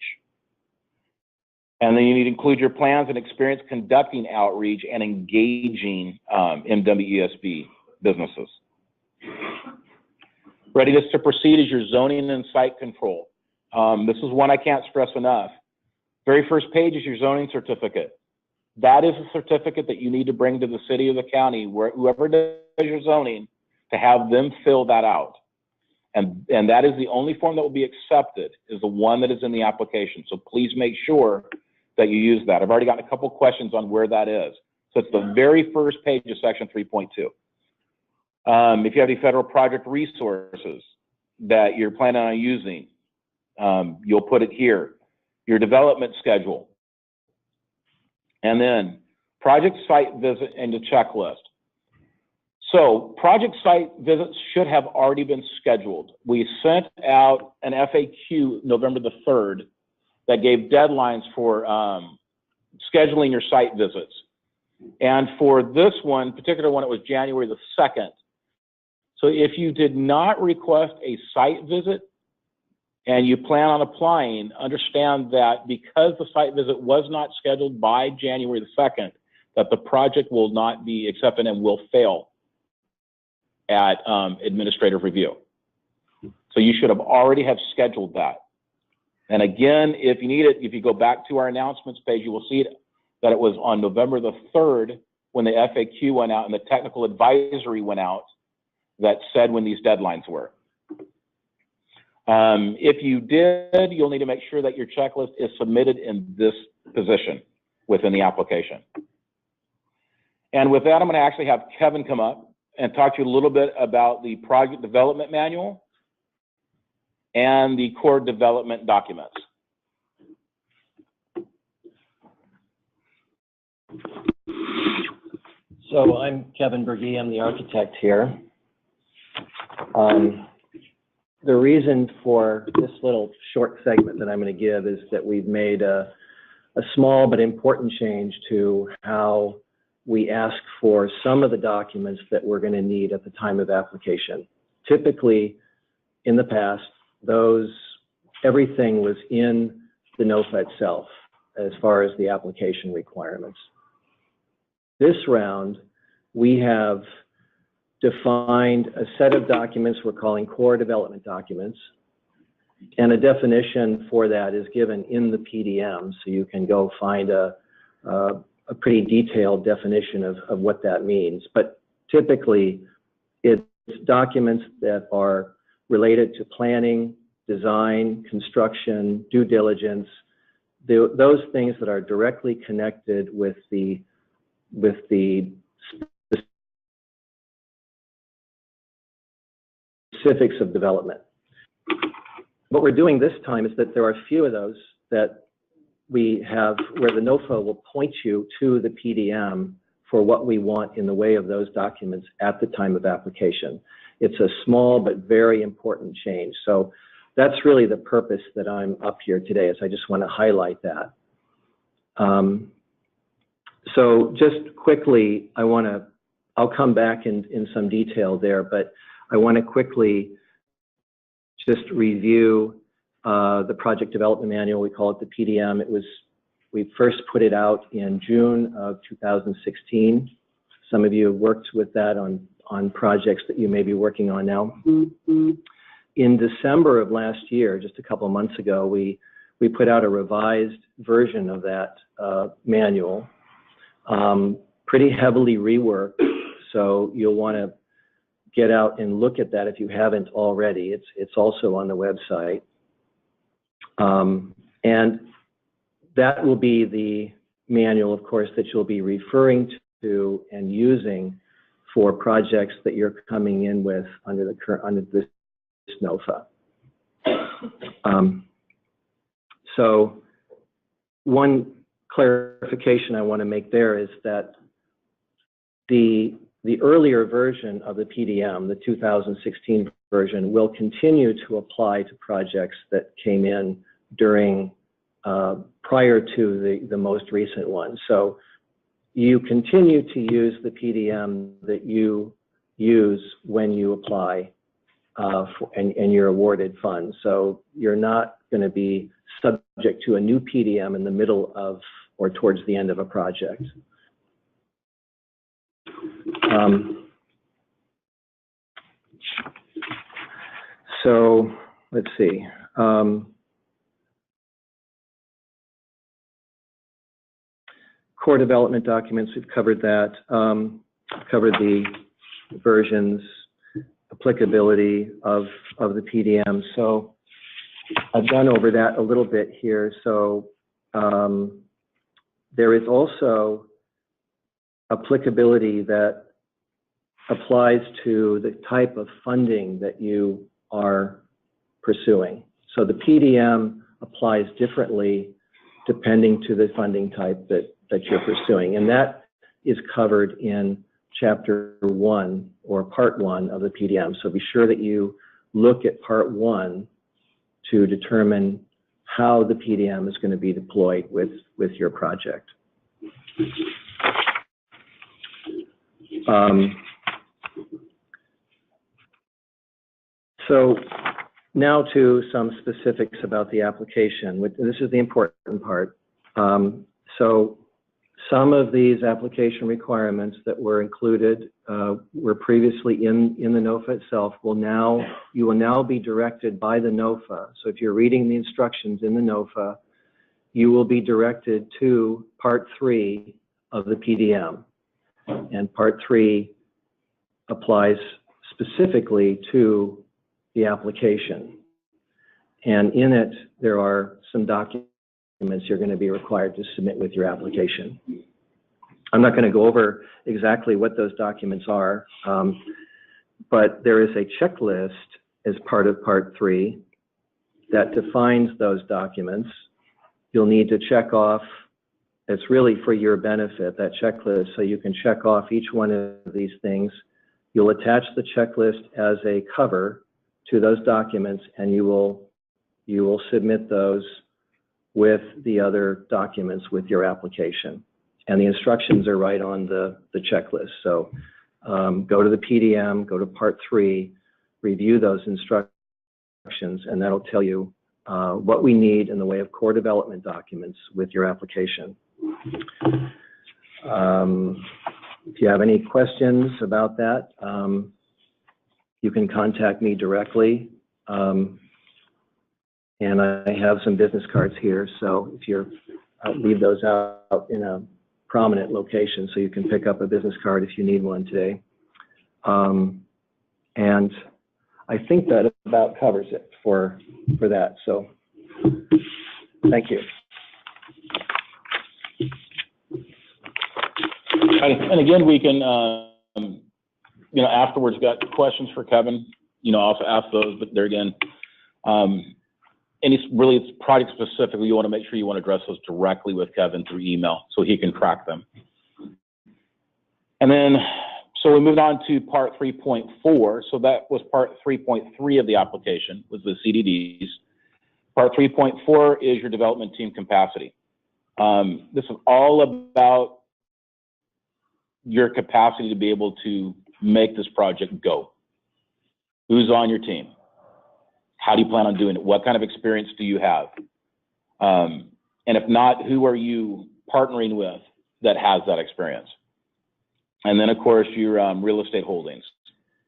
And then you need to include your plans and experience conducting outreach and engaging MWESB businesses. Readiness to proceed is your zoning and site control. This is one I can't stress enough. Very first page is your zoning certificate. That is a certificate that you need to bring to the city or the county, where whoever does your zoning, to have them fill that out. And that is the only form that will be accepted, is the one that is in the application. So please make sure that you use that. I've already gotten a couple questions on where that is. So it's the very first page of section 3.2. If you have any federal project resources that you're planning on using, you'll put it here. Your development schedule. And then project site visit and the checklist. So project site visits should have already been scheduled. We sent out an FAQ November the 3rd that gave deadlines for scheduling your site visits. And for this one, particular one, it was January the 2nd. So if you did not request a site visit and you plan on applying, understand that because the site visit was not scheduled by January the 2nd, that the project will not be accepted and will fail at administrative review. So you should have already have scheduled that. And again, if you need it, if you go back to our announcements page, you will see it, that it was on November the 3rd when the FAQ went out and the technical advisory went out that said when these deadlines were. If you did, you'll need to make sure that your checklist is submitted in this position within the application. And with that, I'm going to actually have Kevin come up and talk to you a little bit about the project development manual and the core development documents. So I'm Kevin Berge, I'm the architect here. The reason for this little short segment that I'm going to give is that we've made a small but important change to how we ask for some of the documents that we're going to need at the time of application. Typically, in the past, everything was in the NOFA itself as far as the application requirements. This round, we have defined a set of documents we're calling core development documents, and a definition for that is given in the PDM, so you can go find a pretty detailed definition of what that means. But typically, it's documents that are related to planning, design, construction, due diligence, those things that are directly connected with the specifics of development. What we're doing this time is that there are a few of those that we have where the NOFA will point you to the PDM for what we want in the way of those documents at the time of application. It's a small but very important change. So that's really the purpose that I'm up here today, is I just want to highlight that. So just quickly, I'll come back in some detail there, but I want to quickly just review the project development manual. We call it the PDM. We first put it out in June of 2016. Some of you have worked with that on projects that you may be working on now. In December of last year, just a couple of months ago, we put out a revised version of that manual, pretty heavily reworked, so you'll want to get out and look at that if you haven't already. It's also on the website. And that will be the manual, of course, that you'll be referring to and using for projects that you're coming in with under this NOFA. So one clarification I want to make there is that the earlier version of the PDM, the 2016 version, will continue to apply to projects that came in during prior to the most recent one. So you continue to use the PDM that you use when you apply and you're awarded funds. So you're not going to be subject to a new PDM in the middle of or towards the end of a project. So let's see. Core development documents, we've covered that. Covered the versions, applicability of the PDM. So I've gone over that a little bit here. So there is also applicability that applies to the type of funding that you are pursuing. So the PDM applies differently depending to the funding type that you're pursuing. And that is covered in Chapter 1 or Part 1 of the PDM. So be sure that you look at Part 1 to determine how the PDM is going to be deployed with your project. So now to some specifics about the application. This is the important part. So some of these application requirements that were included were previously in the NOFA itself. You will now be directed by the NOFA. So if you're reading the instructions in the NOFA, you will be directed to Part 3 of the PDM. And Part 3 applies specifically to the application. And in it, there are some documents you're going to be required to submit with your application. I'm not going to go over exactly what those documents are, but there is a checklist as part of Part 3 that defines those documents. You'll need to check off, it's really for your benefit, that checklist, so you can check off each one of these things. You'll attach the checklist as a cover to those documents, and you will submit those with the other documents with your application. And the instructions are right on the checklist. So go to the PDM, go to Part 3, review those instructions, and that'll tell you what we need in the way of core development documents with your application. If you have any questions about that, you can contact me directly. And I have some business cards here, so if you're, I'll leave those out in a prominent location so you can pick up a business card if you need one today. And I think that about covers it for that, so thank you. And again, we can, afterwards, got questions for Kevin, I'll ask those, but there again, it's project specific, you want to make sure you want to address those directly with Kevin through email so he can track them. And then, so we moved on to Part 3.4. So that was Part 3.3 of the application, was the CDDs. Part 3.4 is your development team capacity. This is all about your capacity to be able to make this project go. Who's on your team? How do you plan on doing it? What kind of experience do you have? And if not, who are you partnering with that has that experience? And then, of course, your real estate holdings.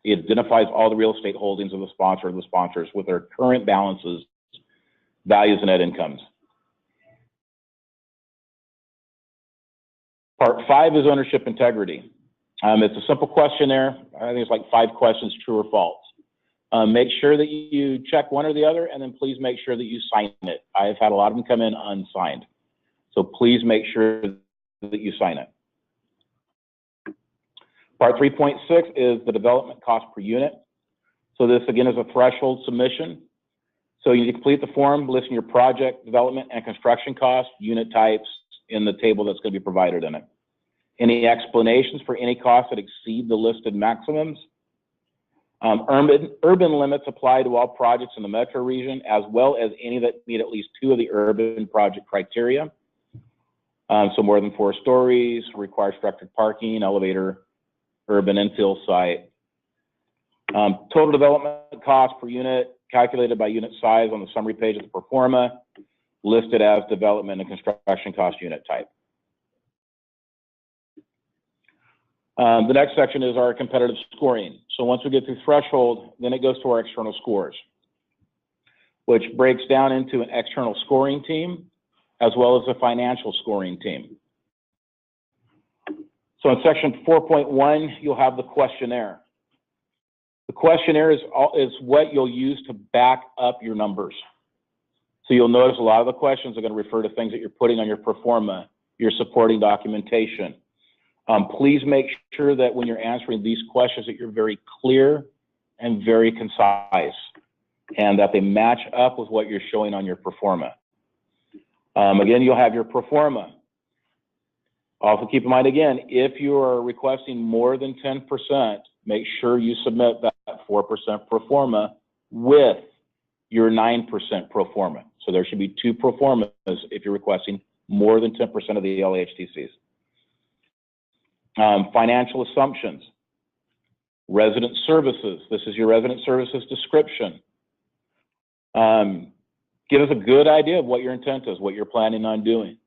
It identifies all the real estate holdings of the sponsor or the sponsors with their current balances, values, and net incomes. Part 5 is ownership integrity. It's a simple questionnaire. I think it's like 5 questions, true or false. Make sure that you check one or the other, and then please make sure that you sign it. I've had a lot of them come in unsigned. So please make sure that you sign it. Part 3.6 is the development cost per unit. So this, again, is a threshold submission. So you need to complete the form listing your project, development, and construction costs, unit types in the table that's going to be provided in it. Any explanations for any costs that exceed the listed maximums. Urban limits apply to all projects in the metro region, as well as any that meet at least 2 of the urban project criteria. So more than 4 stories, require structured parking, elevator, urban infill site. Total development cost per unit, calculated by unit size on the summary page of the pro forma, listed as development and construction cost unit type. The next section is our competitive scoring. So once we get through threshold, then it goes to our external scores, which breaks down into an external scoring team as well as a financial scoring team. So in section 4.1, you'll have the questionnaire. The questionnaire is what you'll use to back up your numbers. So you'll notice a lot of the questions are going to refer to things that you're putting on your pro forma, your supporting documentation. Please make sure that when you're answering these questions that you're very clear and very concise and that they match up with what you're showing on your pro forma. Again, you'll have your pro forma. Also keep in mind, again, if you are requesting more than 10%, make sure you submit that 4% pro forma with your 9% pro forma. So there should be 2 pro formas if you're requesting more than 10% of the LIHTCs. Financial assumptions, resident services. This is your resident services description. Give us a good idea of what your intent is, what you're planning on doing,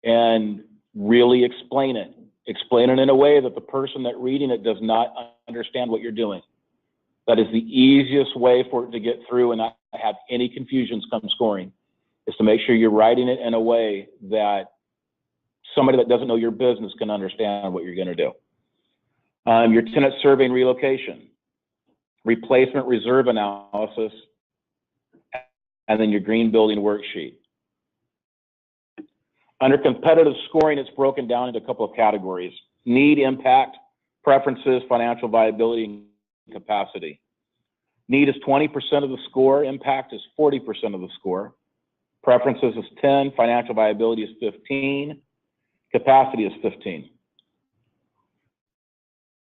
and really explain it. Explain it in a way that the person that reading it does not understand what you're doing. That is the easiest way for it to get through and not have any confusions come scoring, is to make sure you're writing it in a way that somebody that doesn't know your business can understand what you're going to do. Your tenant survey and relocation, replacement reserve analysis, and then your green building worksheet. Under competitive scoring, it's broken down into a couple of categories: need, impact, preferences, financial viability, and capacity. Need is 20% of the score, impact is 40% of the score, preferences is 10, financial viability is 15, capacity is 15.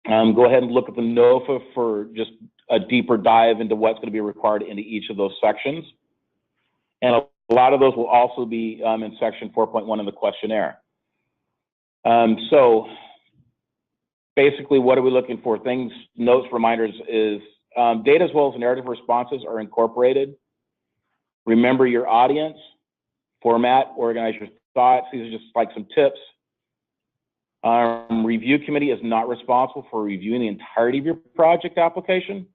Go ahead and look at the NOFA for just a deeper dive into what's going to be required into each of those sections. And a lot of those will also be in section 4.1 of the questionnaire. So basically, what are we looking for? Things, notes, reminders is data as well as narrative responses are incorporated. Remember your audience, format, organize your thoughts. These are just like some tips. Review committee is not responsible for reviewing the entirety of your project application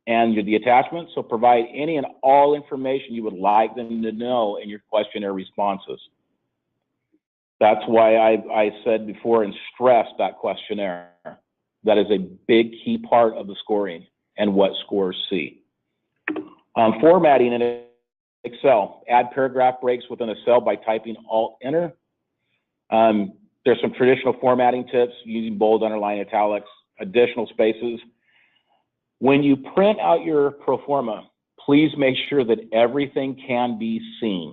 and the attachments, so provide any and all information you would like them to know in your questionnaire responses. That's why I said before and stressed that questionnaire. That is a big key part of the scoring and what scores see. Formatting in Excel, add paragraph breaks within a cell by typing Alt-Enter. There's some traditional formatting tips using bold, underline, italics, additional spaces. When you print out your pro forma, please make sure that everything can be seen.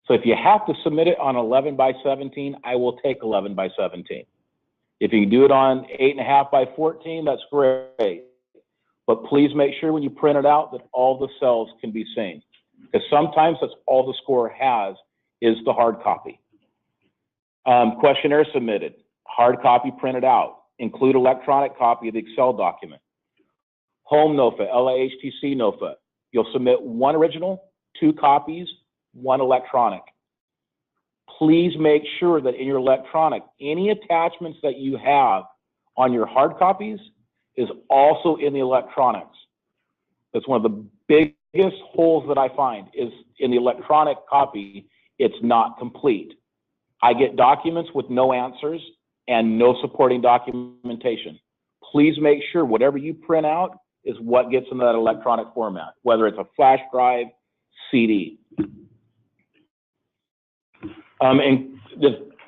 So if you have to submit it on 11 by 17, I will take 11 by 17. If you can do it on 8.5 by 14, that's great. But please make sure when you print it out that all the cells can be seen. Because sometimes that's all the score has is the hard copy. Questionnaire submitted, hard copy printed out, include electronic copy of the Excel document. Home NOFA, LIHTC NOFA, you'll submit one original, 2 copies, 1 electronic. Please make sure that in your electronic, any attachments that you have on your hard copies is also in the electronics. That's one of the biggest holes that I find is in the electronic copy, it's not complete. I get documents with no answers and no supporting documentation. Please make sure whatever you print out is what gets in that electronic format, whether it's a flash drive, CD. And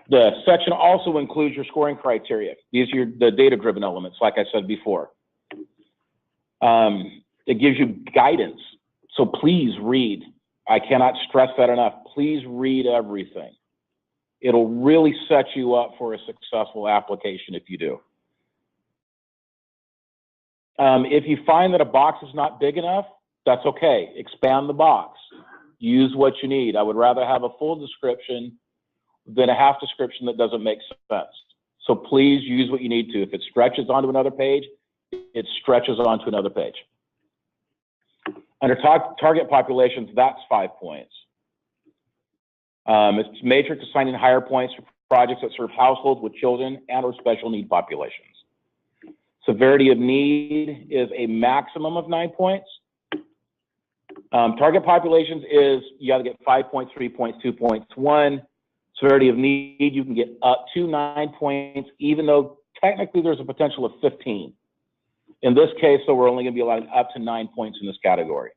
the section also includes your scoring criteria. These are the data-driven elements, like I said before. It gives you guidance. So please read. I cannot stress that enough. Please read everything. It'll really set you up for a successful application if you do. If you find that a box is not big enough, that's okay. Expand the box. Use what you need. I would rather have a full description than a half description that doesn't make sense. So please use what you need to. If it stretches onto another page, it stretches onto another page. Under target populations, that's 5 points. It's matrix assigning higher points for projects that serve households with children and or special need populations. Severity of need is a maximum of 9 points. Target populations is you got to get 5 points, 3 points, 2 points, 1. Severity of need, you can get up to 9 points, even though technically there's a potential of 15. In this case, so we're only going to be allowed up to 9 points in this category.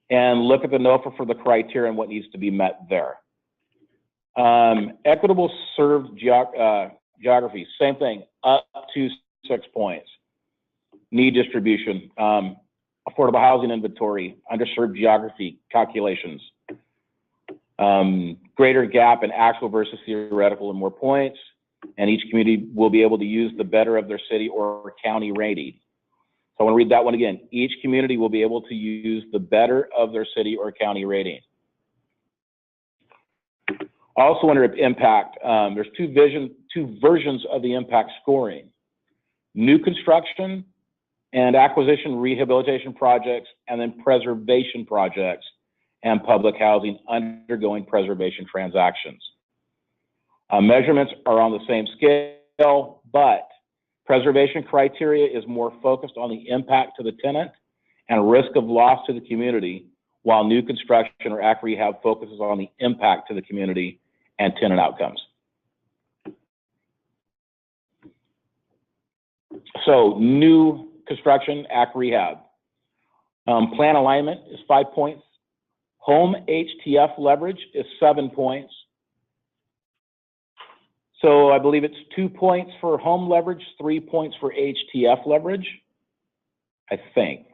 And look at the NOFA for the criteria and what needs to be met there. Equitable served geography, same thing, up to 6 points. Need distribution, affordable housing inventory, underserved geography calculations, greater gap in actual versus theoretical and more points, and each community will be able to use the better of their city or county rating. So I want to read that one again. Each community will be able to use the better of their city or county rating. Also under impact, there's two versions of the impact scoring. New construction and acquisition rehabilitation projects, and then preservation projects and public housing undergoing preservation transactions. Measurements are on the same scale, but preservation criteria is more focused on the impact to the tenant and risk of loss to the community, while new construction or AC rehab focuses on the impact to the community and tenant outcomes. So new construction, AC rehab. Plan alignment is 5 points. Home HTF leverage is 7 points. So I believe it's 2 points for home leverage, 3 points for HTF leverage, I think.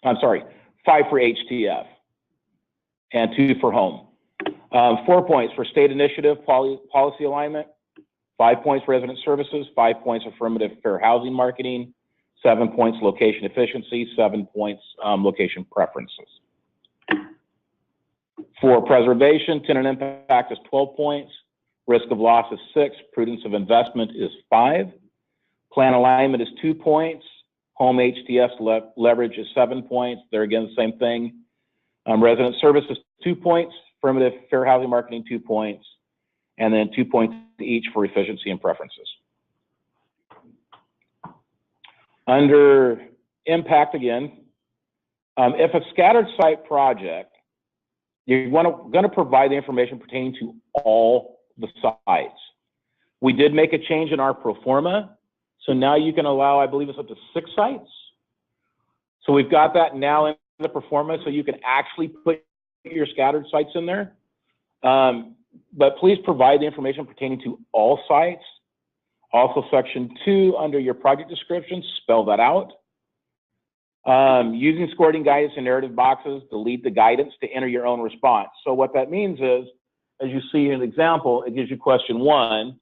I'm sorry, 5 for HTF and 2 for home. 4 points for state initiative policy alignment, 5 points resident services, 5 points affirmative fair housing marketing, 7 points location efficiency, 7 points location preferences. For preservation, tenant impact is 12 points. Risk of loss is 6. Prudence of investment is 5. Plan alignment is 2 points. Home HTS leverage is 7 points. They're again the same thing. Resident services 2 points. Affirmative fair housing marketing 2 points. And then 2 points each for efficiency and preferences. Under impact again, if a scattered site project, you're going to provide the information pertaining to all the sites. We did make a change in our pro forma, so now you can allow, I believe it's up to 6 sites. So we've got that now in the pro forma, so you can actually put your scattered sites in there. But please provide the information pertaining to all sites. Also, section 2 under your project description, spell that out. Using scoring guidance and narrative boxes, delete the guidance to enter your own response. So what that means is, as you see in the example, it gives you question 1,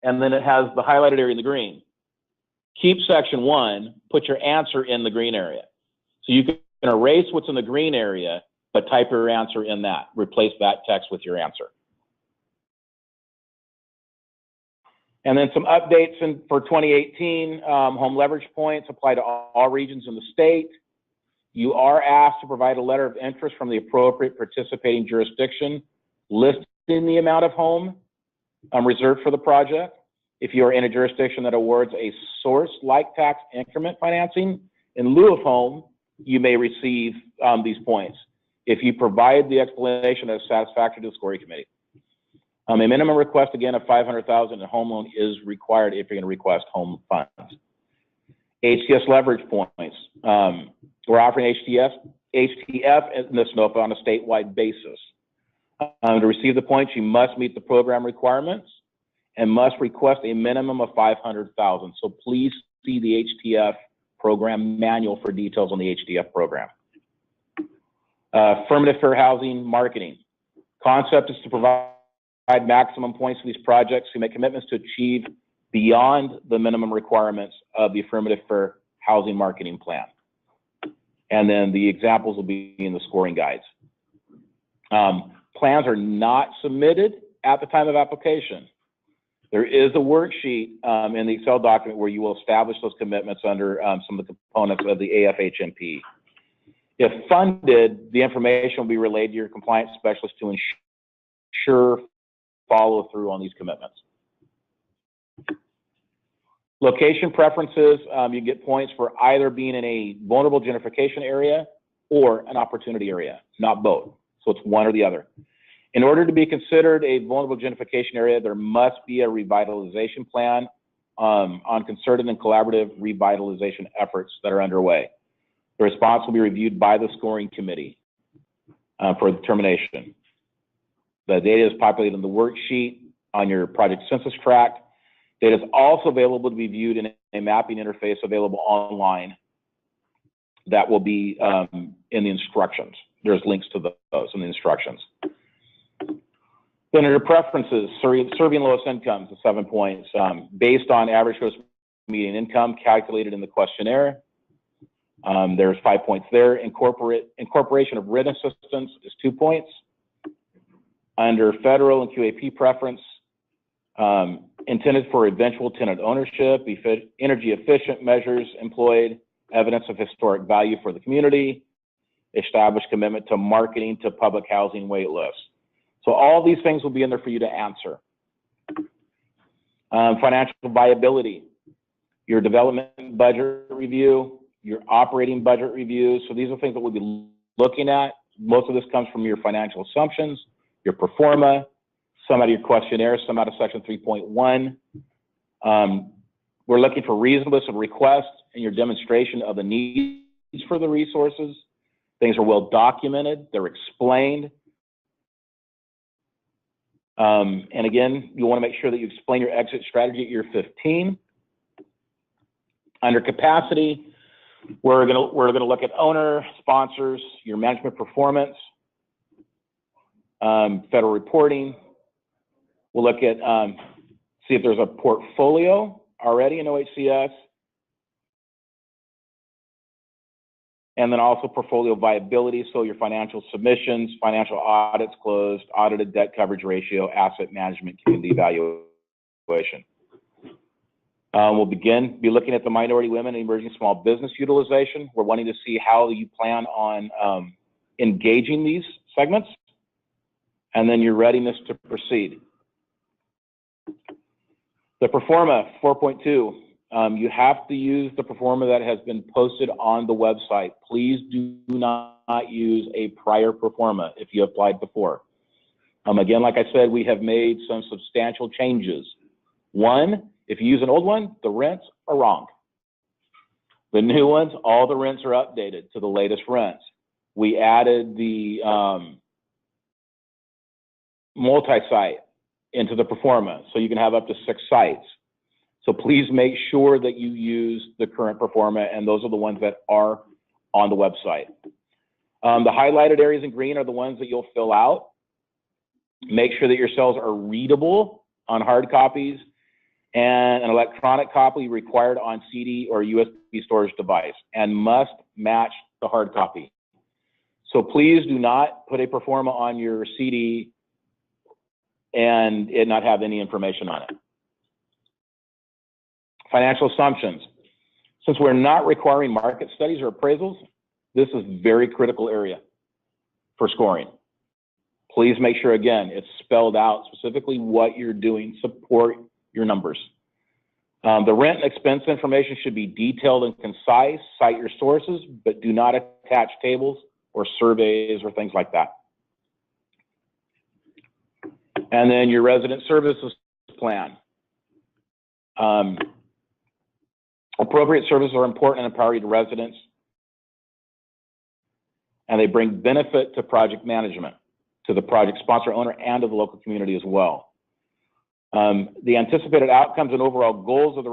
and then it has the highlighted area in the green. Keep section 1, put your answer in the green area. So you can erase what's in the green area, but type your answer in that. Replace that text with your answer. And then some updates for 2018, home leverage points apply to all regions in the state. You are asked to provide a letter of interest from the appropriate participating jurisdiction listing the amount of home reserved for the project. If you are in a jurisdiction that awards a source-like tax increment financing in lieu of home, you may receive these points if you provide the explanation that is satisfactory to the scoring committee. A minimum request, again, of $500,000 in home loan is required if you're going to request home funds. HTS leverage points. We're offering HTF in this NOFA on a statewide basis. To receive the points, you must meet the program requirements and must request a minimum of $500,000. So please see the HTF program manual for details on the HTF program. Affirmative fair housing marketing. Concept is to provide maximum points for these projects who make commitments to achieve beyond the minimum requirements of the affirmative fair housing marketing plan. And then the examples will be in the scoring guides. Plans are not submitted at the time of application. There is a worksheet in the Excel document where you will establish those commitments under some of the components of the AFHMP. If funded, the information will be relayed to your compliance specialist to ensure follow through on these commitments. Location preferences, you get points for either being in a vulnerable gentrification area or an opportunity area, not both. So it's one or the other. In order to be considered a vulnerable gentrification area, there must be a revitalization plan on concerted and collaborative revitalization efforts that are underway. The response will be reviewed by the scoring committee for determination. The data is populated in the worksheet on your project census tract. Data is also available to be viewed in a mapping interface available online that will be in the instructions. There's links to those in the instructions. Then under preferences, serving lowest incomes is 7 points based on average gross median income calculated in the questionnaire. There's 5 points there. Incorporation of written assistance is 2 points. Under federal and QAP preference, intended for eventual tenant ownership, energy efficient measures employed, evidence of historic value for the community, established commitment to marketing to public housing wait lists. So all these things will be in there for you to answer. Financial viability, your development budget review, your operating budget review. So these are things that we'll be looking at. Most of this comes from your financial assumptions, your pro forma, some out of your questionnaire, some out of section 3.1. We're looking for reasonableness of request and your demonstration of the need for the resources. Things are well documented, they're explained. And again, you want to make sure that you explain your exit strategy at year 15. Under capacity, we're gonna look at owner, sponsors, your management performance, federal reporting. We'll look at, see if there's a portfolio already in OHCS. And then also portfolio viability, so your financial submissions, financial audits closed, audited debt coverage ratio, asset management, community evaluation. We'll be looking at the minority, women, and emerging small business utilization. We're wanting to see how you plan on engaging these segments, and then your readiness to proceed. The Performa 4.2. You have to use the Performa that has been posted on the website. Please do not use a prior Performa if you applied before. Again, like I said, we have made some substantial changes. One, if you use an old one, the rents are wrong. The new ones, all the rents are updated to the latest rents. We added the multi-site into the Performa, so you can have up to 6 sites. So please make sure that you use the current Performa, and those are the ones that are on the website. The highlighted areas in green are the ones that you'll fill out. Make sure that your cells are readable on hard copies, and an electronic copy required on CD or USB storage device, and must match the hard copy. So please do not put a Performa on your CD and it not have any information on it. Financial assumptions. Since we're not requiring market studies or appraisals, this is a very critical area for scoring. Please make sure, again, it's spelled out specifically what you're doing, support your numbers. The rent and expense information should be detailed and concise. Cite your sources, but do not attach tables or surveys or things like that. And then your resident services plan. Appropriate services are important and a priority to residents, and they bring benefit to project management, to the project sponsor, owner, and to the local community as well. The anticipated outcomes and overall goals of the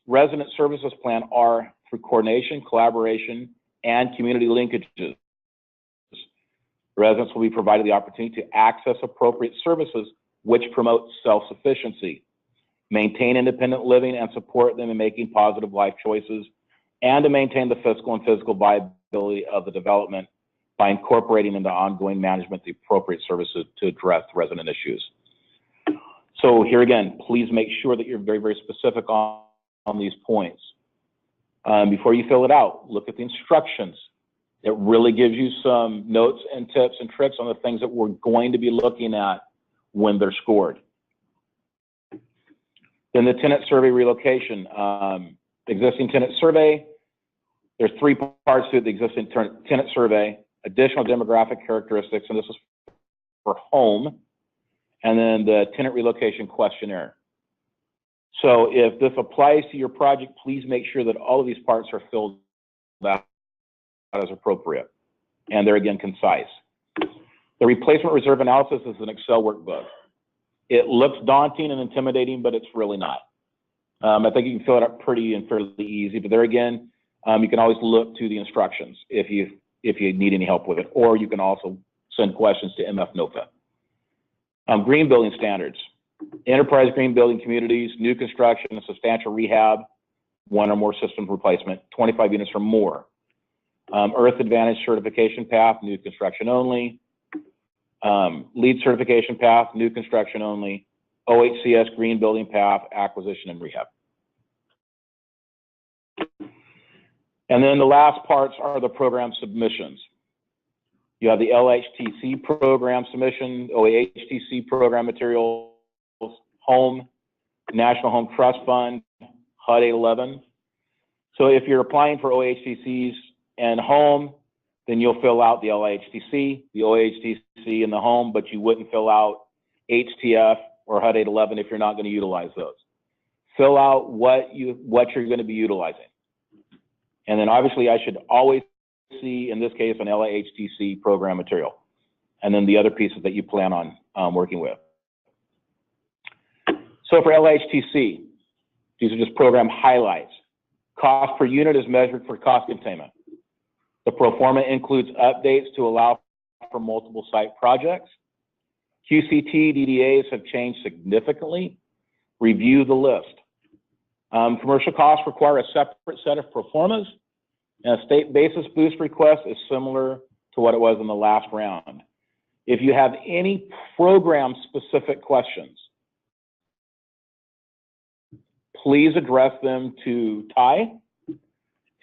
resident services plan are through coordination, collaboration, and community linkages. Residents will be provided the opportunity to access appropriate services which promote self-sufficiency, maintain independent living, and support them in making positive life choices, and to maintain the fiscal and physical viability of the development by incorporating into ongoing management the appropriate services to address resident issues. So here again, please make sure that you're very, very specific on these points. Before you fill it out, look at the instructions. It really gives you some notes and tips and tricks on the things that we're going to be looking at when they're scored. Then the tenant survey relocation. Existing tenant survey, there's 3 parts to the existing tenant survey: additional demographic characteristics, and this is for home, and then the tenant relocation questionnaire. So if this applies to your project, please make sure that all of these parts are filled out as appropriate, and they're again concise. The replacement reserve analysis is an Excel workbook. It looks daunting and intimidating, but it's really not. I think you can fill it out pretty and fairly easy, but there again, you can always look to the instructions if you need any help with it, or you can also send questions to NOFA. Green building standards. Enterprise green building communities, new construction, and substantial rehab, 1 or more systems replacement, 25 units or more. Earth Advantage certification path, new construction only. LEED certification path, new construction only. OHCS green building path, acquisition and rehab. And then the last parts are the program submissions. You have the LIHTC program submission, OHTC program materials, home, National Home Trust Fund, HUD 811. So if you're applying for OHTCs and home, then you'll fill out the LIHTC, the OHTC, and the home, but you wouldn't fill out HTF or HUD 811 if you're not going to utilize those. Fill out what you're going to be utilizing. And then obviously I should always in this case, an LIHTC program material, and then the other pieces that you plan on working with. So for LIHTC, these are just program highlights. Cost per unit is measured for cost containment. The pro forma includes updates to allow for multiple site projects. QCT DDAs have changed significantly. Review the list. Commercial costs require a separate set of pro formas, and a state basis boost request is similar to what it was in the last round. If you have any program-specific questions, please address them to Ty,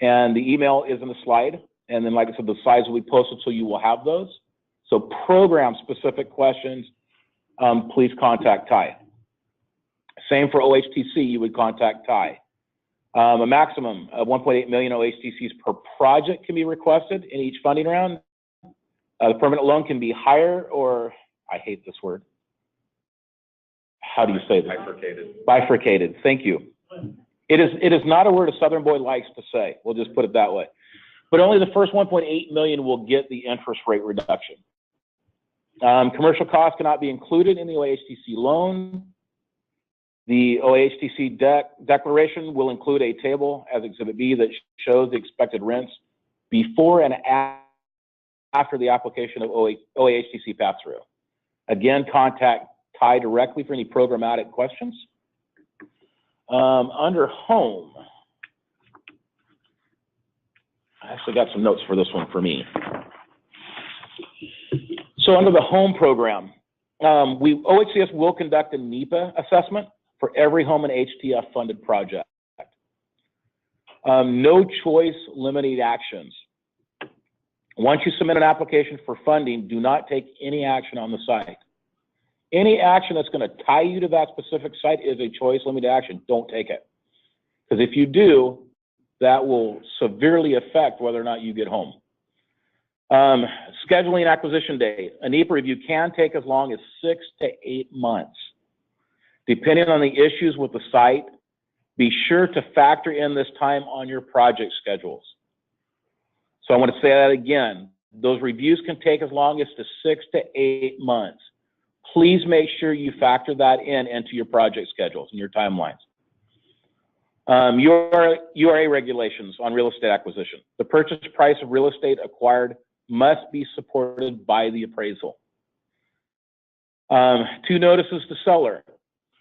and the email is in the slide. And then, like I said, the slides will be posted, so you will have those. So program-specific questions, please contact Ty. Same for OHTC, you would contact Ty. A maximum of 1.8 million OHTCs per project can be requested in each funding round. The permanent loan can be higher, or, I hate this word. How do you say this? Bifurcated. Bifurcated, thank you. It is not a word a Southern boy likes to say. We'll just put it that way. But only the first 1.8 million will get the interest rate reduction. Commercial costs cannot be included in the OHTC loan. The OHTC declaration will include a table as Exhibit B that shows the expected rents before and after the application of OHTC pass-through. Again, contact Ty directly for any programmatic questions. Under home, I actually got some notes for this one for me. So under the home program, OHCS will conduct a NEPA assessment for every home and HTF funded project. No choice limiting actions. Once you submit an application for funding, do not take any action on the site. Any action that's going to tie you to that specific site is a choice limited action. Don't take it. Because if you do, that will severely affect whether or not you get home. Scheduling acquisition date. A NEPA review can take as long as 6 to 8 months. Depending on the issues with the site, be sure to factor in this time on your project schedules. So I want to say that again. Those reviews can take as long as to 6 to 8 months. Please make sure you factor that into your project schedules and your timelines. URA regulations on real estate acquisition. The purchase price of real estate acquired must be supported by the appraisal. 2 notices to seller.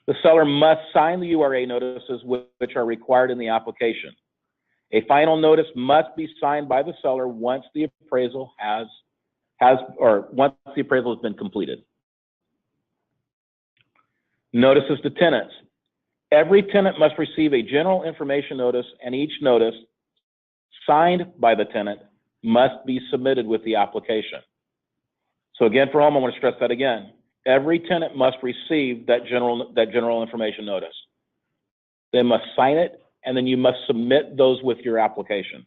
The seller must sign the URA notices which are required in the application. A final notice must be signed by the seller once the appraisal once the appraisal has been completed. Notices to tenants. Every tenant must receive a general information notice, and each notice signed by the tenant must be submitted with the application. So again, for home, I want to stress that again. Every tenant must receive that general information notice. They must sign it, and then you must submit those with your application.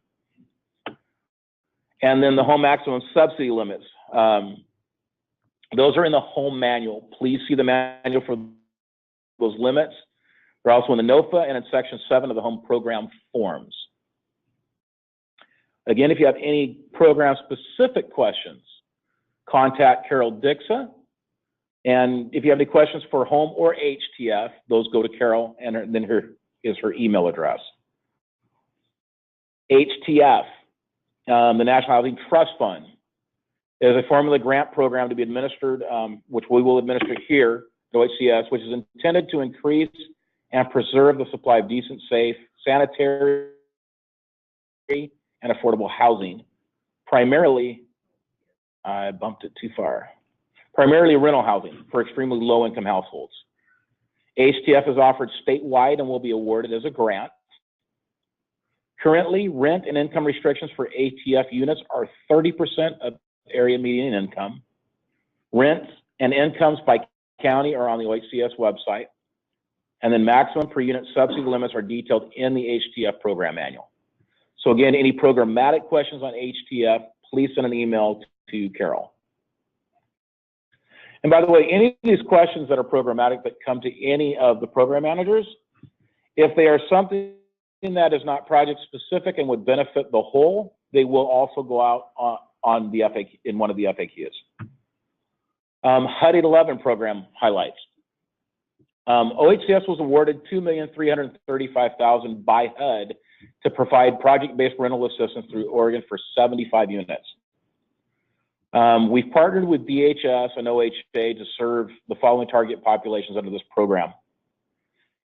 And then the home maximum subsidy limits. Those are in the home manual. Please see the manual for those limits. They're also in the NOFA and in Section 7 of the home program forms. Again, if you have any program-specific questions, contact Carol Dixa. And if you have any questions for home or HTF, those go to Carol, and then here is her email address. HTF, the National Housing Trust Fund, is a formula grant program to be administered, which we will administer here at OHCS, which is intended to increase and preserve the supply of decent, safe, sanitary, and affordable housing. Primarily, I bumped it too far. Primarily rental housing for extremely low-income households. HTF is offered statewide and will be awarded as a grant. Currently, rent and income restrictions for HTF units are 30% of area median income. Rents and incomes by county are on the OHCS website. And then maximum per unit subsidy limits are detailed in the HTF program manual. So again, any programmatic questions on HTF, please send an email to Carol. And by the way, any of these questions that are programmatic that come to any of the program managers, if they are something that is not project specific and would benefit the whole, they will also go out on the FAQ, in one of the FAQs. HUD 811 program highlights. OHCS was awarded $2,335,000 by HUD to provide project-based rental assistance through Oregon for 75 units. We've partnered with DHS and OHA to serve the following target populations under this program.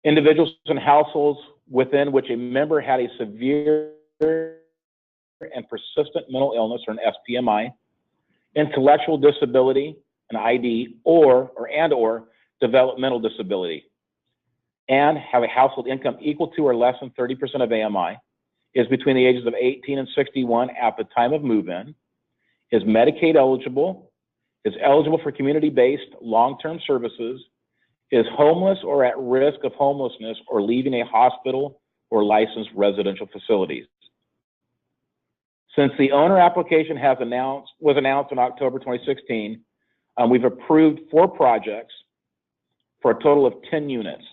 Individuals and households within which a member had a severe and persistent mental illness, or an SPMI, intellectual disability, an ID, or developmental disability, and have a household income equal to or less than 30% of AMI, is between the ages of 18 and 61 at the time of move-in, is Medicaid eligible, is eligible for community-based long-term services, is homeless or at risk of homelessness or leaving a hospital or licensed residential facilities. Since the owner application was announced in October 2016, we've approved 4 projects for a total of 10 units.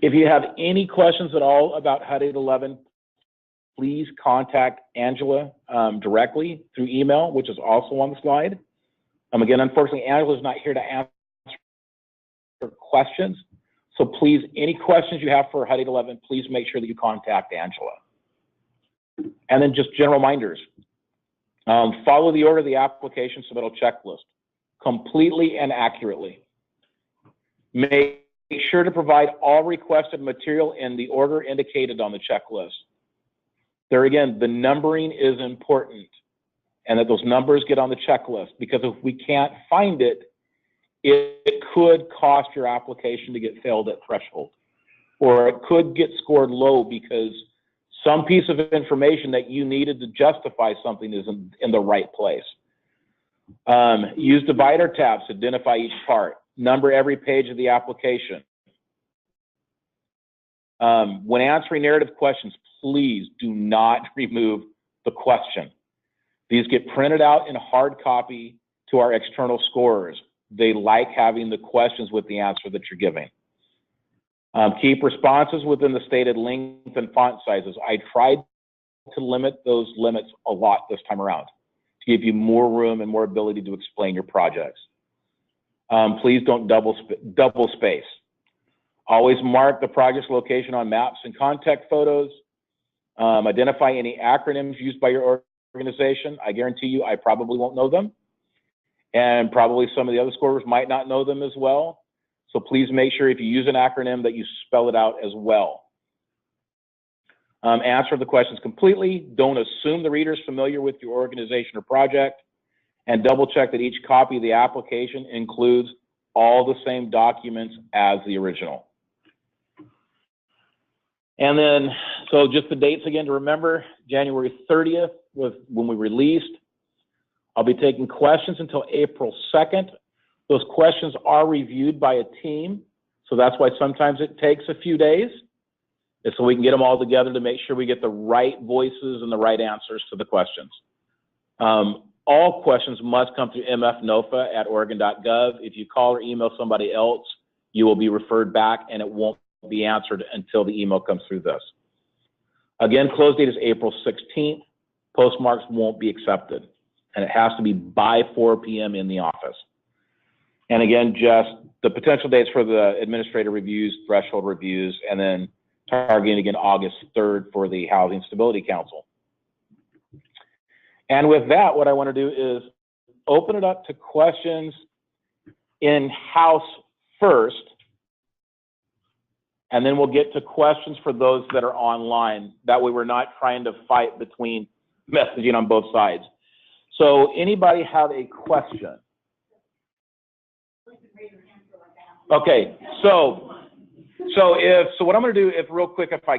If you have any questions at all about HUD 811, please contact Angela directly through email, which is also on the slide. Again, unfortunately, Angela is not here to answer questions. So please, any questions you have for HUD 811, please make sure that you contact Angela. And then just general reminders. Follow the order of the application submittal checklist completely and accurately. Make sure to provide all requested material in the order indicated on the checklist. There again, the numbering is important, and that those numbers get on the checklist, because if we can't find it, it could cost your application to get failed at threshold, or it could get scored low because some piece of information that you needed to justify something isn't in the right place. Use divider tabs to identify each part. Number every page of the application. When answering narrative questions, please do not remove the question. These get printed out in hard copy to our external scorers. They like having the questions with the answer that you're giving. Keep responses within the stated length and font sizes. I tried to limit those limits a lot this time around to give you more room and more ability to explain your projects. Please don't double space. Always mark the project's location on maps and contact photos. Identify any acronyms used by your organization. I guarantee you I probably won't know them. And probably some of the other scorers might not know them as well. So please make sure if you use an acronym that you spell it out as well. Answer the questions completely. Don't assume the reader is familiar with your organization or project. And double check that each copy of the application includes all the same documents as the original. And then, so just the dates again to remember, January 30th was when we released. I'll be taking questions until April 2nd. Those questions are reviewed by a team, so that's why sometimes it takes a few days, so we can get them all together to make sure we get the right voices and the right answers to the questions. All questions must come through mfnofa@oregon.gov. If you call or email somebody else, you will be referred back and it won't be answered until the email comes through this. Again, close date is April 16th. Postmarks won't be accepted, and it has to be by 4 p.m. in the office. And again, just the potential dates for the administrative reviews, threshold reviews, and then targeting again August 3rd for the Housing Stability Council. And with that, what I want to do is open it up to questions in-house first, and then we'll get to questions for those that are online. That way we're not trying to fight between messaging on both sides. So anybody have a question? Okay, so what I'm going to do, if real quick, if I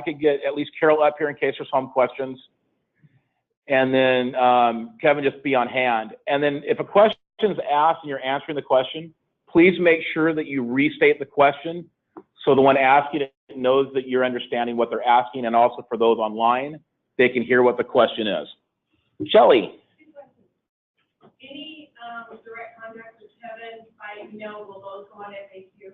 could get at least Carol up here in case there's some questions, and then Kevin just be on hand. And then if a question is asked and you're answering the question, please make sure that you restate the question so the one asking it knows that you're understanding what they're asking, and also for those online, they can hear what the question is. Shelley. Any direct contact with Kevin, I know will those go on FAQ?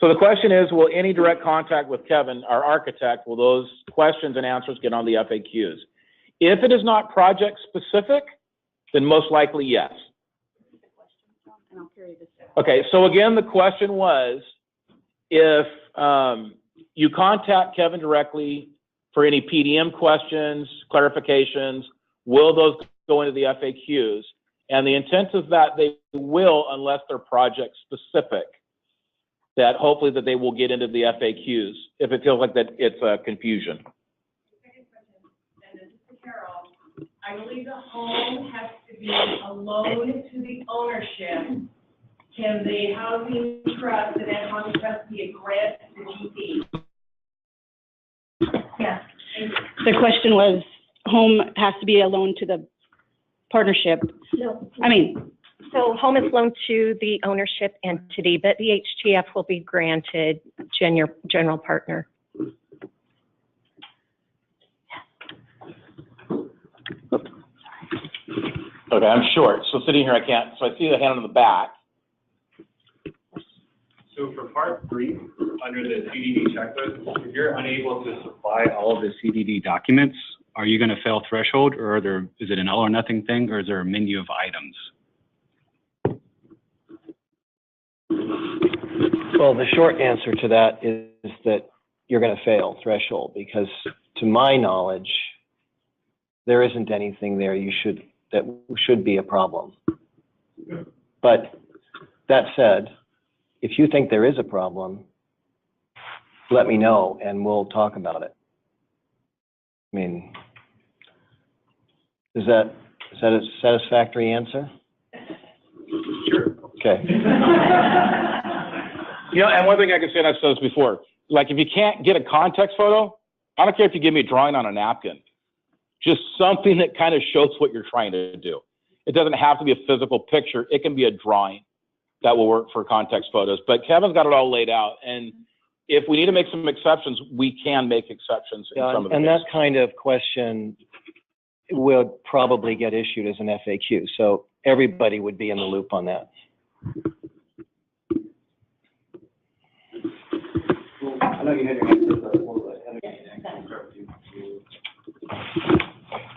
So the question is, will any direct contact with Kevin, our architect, will those questions and answers get on the FAQs. If it is not project specific, then most likely yes. And I'll carry this down. Okay, so again, the question was, if you contact Kevin directly for any PDM questions, clarifications, will those go into the FAQs? And the intent is that they will, unless they're project specific, that hopefully that they will get into the FAQs if it feels like that it's a confusion. Second question, and this is to Carol. I believe the home has to be a loan to the ownership. Can the housing trust and that housing trust be a grant to the GP? Yes. The question was, home has to be a loan to the partnership. No. I mean, So home is loaned to the ownership entity, but the HTF will be granted general partner. Okay, I'm short, so sitting here I can't, so I see the hand on the back. So for part 3, under the CDD checklist, if you're unable to supply all of the CDD documents, are you going to fail threshold, or is it an all or nothing thing, or is there a menu of items? Well, the short answer to that is that you're going to fail threshold, because to my knowledge, there isn't anything there that should be a problem. But that said, if you think there is a problem, let me know and we'll talk about it. I mean, is that a satisfactory answer? Sure. Okay. You know, and one thing I can say, and I've said this before, like if you can't get a context photo, I don't care if you give me a drawing on a napkin, just something that kind of shows what you're trying to do. It doesn't have to be a physical picture. It can be a drawing that will work for context photos. But Kevin's got it all laid out. And if we need to make some exceptions, we can make exceptions in some of the and cases. that kind of question will probably get issued as an FAQ. So everybody would be in the loop on that. I know you had your hand up before,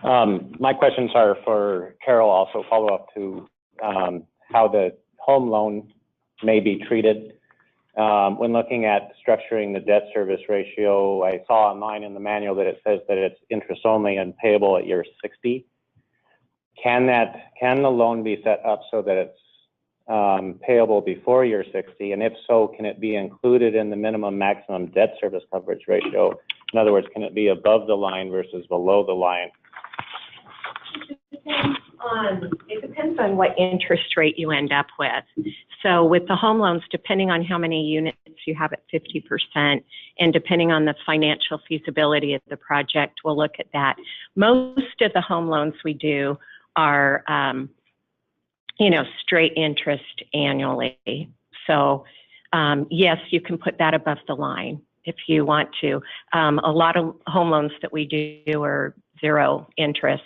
but my questions are for Carol, also follow up to how the home loan may be treated. When looking at structuring the debt service ratio, I saw online in the manual that it says that it's interest only and payable at year 60. Can the loan be set up so that it's payable before year 60? And if so, can it be included in the minimum maximum debt service coverage ratio? In other words, can it be above the line versus below the line? It depends on what interest rate you end up with. So with the home loans, depending on how many units you have at 50% and depending on the financial feasibility of the project, we'll look at that. Most of the home loans we do are, straight interest annually. So yes, you can put that above the line if you want to. A lot of home loans that we do are zero interest,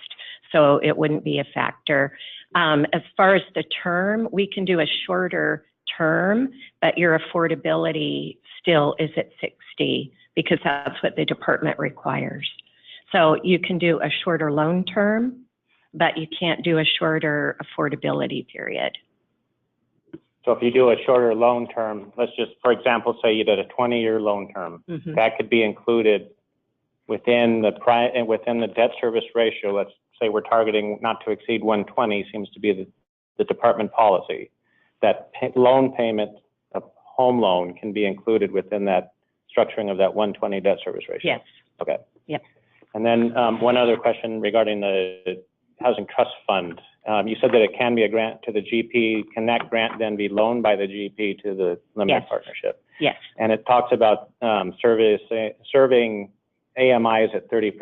so it wouldn't be a factor. As far as the term, we can do a shorter term, but your affordability still is at 60 because that's what the department requires. So you can do a shorter loan term, but you can't do a shorter affordability period. So if you do a shorter loan term, let's just, for example, say you did a 20-year loan term, that could be included within the debt service ratio. Let's say we're targeting not to exceed 120, seems to be the department policy. That loan payment of home loan can be included within that structuring of that 120 debt service ratio. Yes. Okay. Yep. And then one other question regarding the housing trust fund. You said that it can be a grant to the GP. Can that grant then be loaned by the GP to the limited partnership? Yes. And it talks about serving AMIs at 30%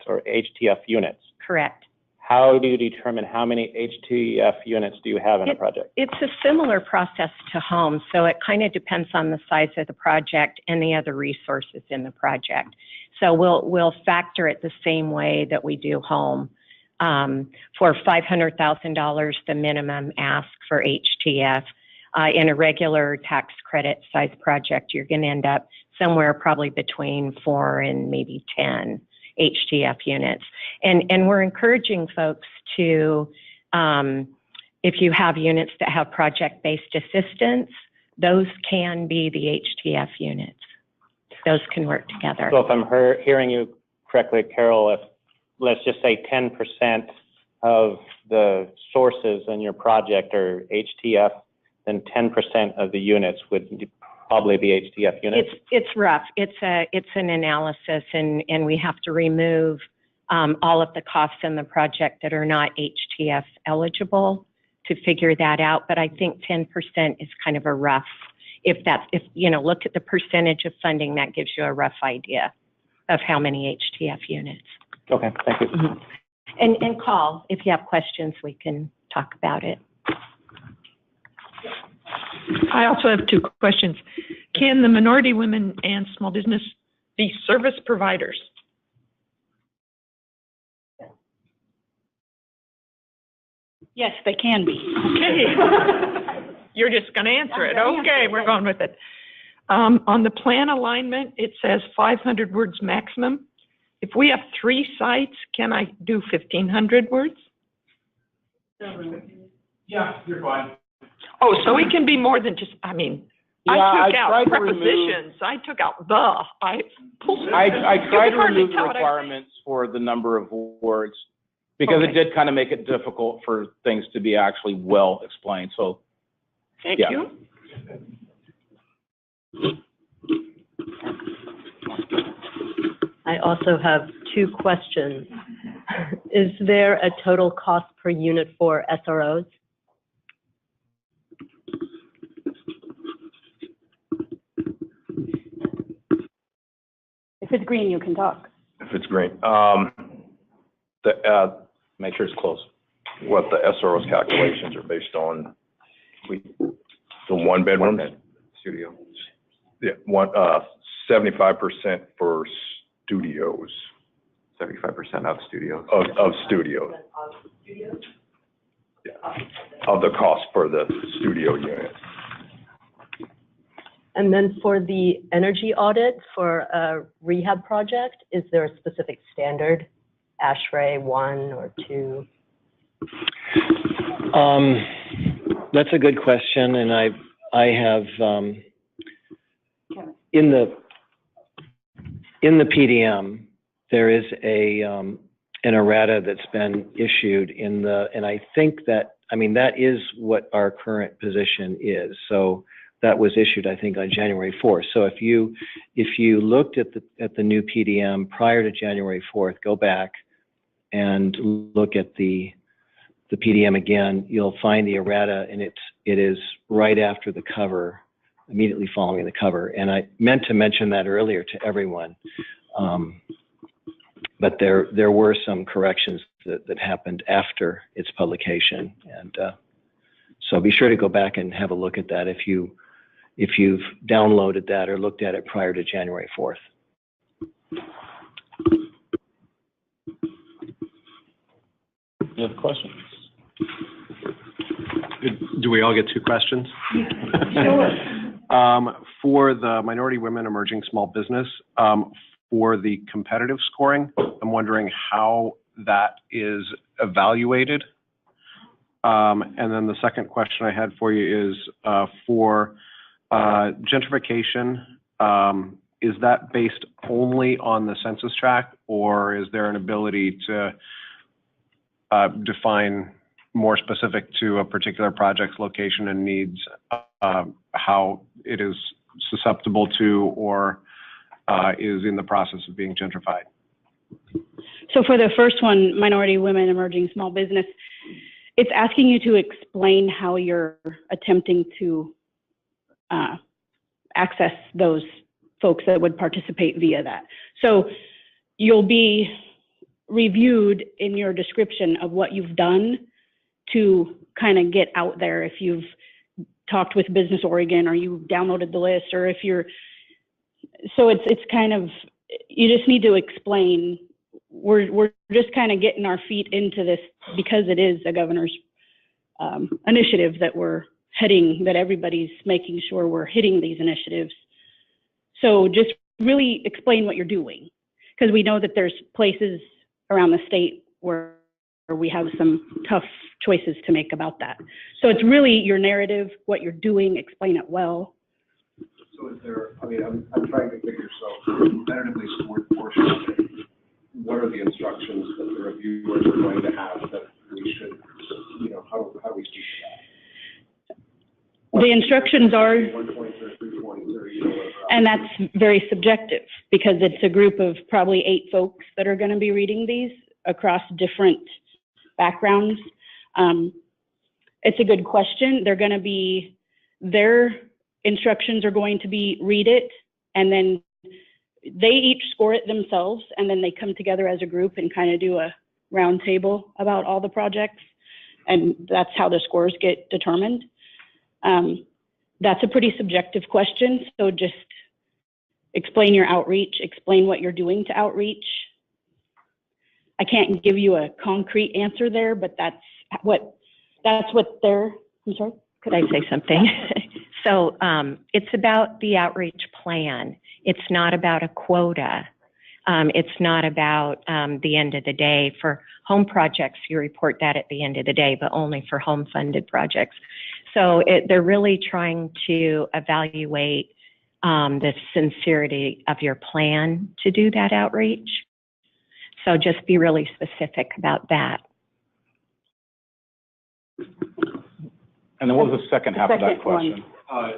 or HTF units. Correct. How do you determine how many HTF units do you have in a project? It's a similar process to home, so it kind of depends on the size of the project and the other resources in the project. So we'll factor it the same way that we do home. For $500,000, the minimum ask for HTF. In a regular tax credit size project, you're going to end up somewhere probably between 4 and maybe 10 HTF units. And we're encouraging folks to, if you have units that have project-based assistance, those can be the HTF units. Those can work together. So if I'm hearing you correctly, Carol, if let's just say 10% of the sources in your project are HTF, then 10% of the units would probably be HTF units? It's rough. It's an analysis, and we have to remove all of the costs in the project that are not HTF eligible to figure that out. But I think 10% is kind of a rough, if you know, look at the percentage of funding, that gives you a rough idea of how many HTF units. Okay, thank you. Mm-hmm. And call if you have questions, we can talk about it. I also have 2 questions. Can the minority women and small business be service providers? Yes, they can be. Okay. You're just going to answer it. Okay, we're going with it. On the plan alignment, it says 500 words maximum. If we have 3 sites, can I do 1,500 words? Yeah, you're fine. Oh, so it can be more than just, I mean, Yeah, I took I out tried to prepositions. I took out the. I tried to remove the requirements for the number of words because it did kind of make it difficult for things to be actually well explained. So, Thank you. I also have 2 questions. Is there a total cost per unit for SROs? If it's green, you can talk. If it's green, make sure it's close. what the SRO's calculations are based on, the 1 bedroom? Studio. Yeah, 75% for studios. 75% of studios. Of studios. Yeah, of the cost for the studio unit. And then for the energy audit for a rehab project, is there a specific standard, ASHRAE 1 or 2? That's a good question, and I have in the PDM there is an errata that's been issued and I think that, I mean, that is what our current position is. So that was issued, I think, on January 4th. So if you looked at the new PDM prior to January 4th, go back and look at the PDM again, you'll find the errata, and it is right after the cover, immediately following the cover. And I meant to mention that earlier to everyone, but there were some corrections that happened after its publication, and so be sure to go back and have a look at that if you've downloaded that or looked at it prior to January 4th. You have questions? Do we all get 2 questions? Sure. For the minority women emerging small business, for the competitive scoring, I'm wondering how that is evaluated. And then the second question I had for you is for gentrification, is that based only on the census tract, or is there an ability to define more specific to a particular project's location and needs, how it is susceptible to or is in the process of being gentrified? So for the first one, minority women emerging small business, it's asking you to explain how you're attempting to access those folks that would participate via that. So you'll be reviewed in your description of what you've done to kind of get out there. If you've talked with Business Oregon, or you downloaded the list, or if you're, so it's kind of, you just need to explain, we're just kind of getting our feet into this because it is a governor's initiative that we're heading, that everybody's making sure we're hitting these initiatives. So just really explain what you're doing, because we know that there's places around the state where we have some tough choices to make about that. So it's really your narrative, what you're doing, explain it well. So is there, I mean, I'm trying to figure, so competitively scored portion of it, what are the instructions that the reviewers are going to have that we should, you know, how do we speak to that? The instructions are, 1 point or 3 points or, you know, whatever. and that's very subjective because it's a group of probably 8 folks that are going to be reading these across different backgrounds. It's a good question. They're going to be, their instructions are going to be read it, and then they each score it themselves, and then they come together as a group and kind of do a round table about all the projects, and that's how the scores get determined. That's a pretty subjective question, so just explain your outreach, explain what you're doing to outreach. I can't give you a concrete answer there, but that's what they're, I'm sorry? Could I say something? So it's about the outreach plan. It's not about a quota. It's not about the end of the day. For home projects, you report that at the end of the day, but only for home-funded projects. So they're really trying to evaluate the sincerity of your plan to do that outreach. So just be really specific about that. And then what was the second half of that question?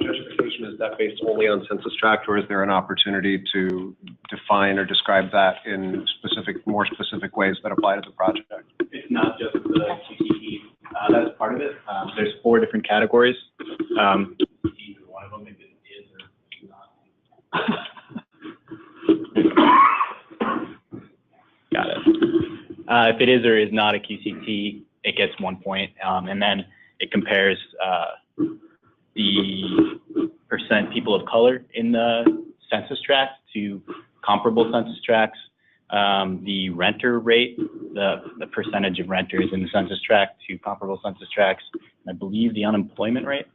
Justification, is that based only on census tract, or is there an opportunity to define or describe that in more specific ways that apply to the project? It's not just the QCT, that's part of it. There's 4 different categories. Either one of them, if it is or not. Got it. If it is or is not a QCT, it gets 1 point, and then it compares the percent people of color in the census tract to comparable census tracts, the renter rate, the percentage of renters in the census tract to comparable census tracts, and I believe the unemployment rate.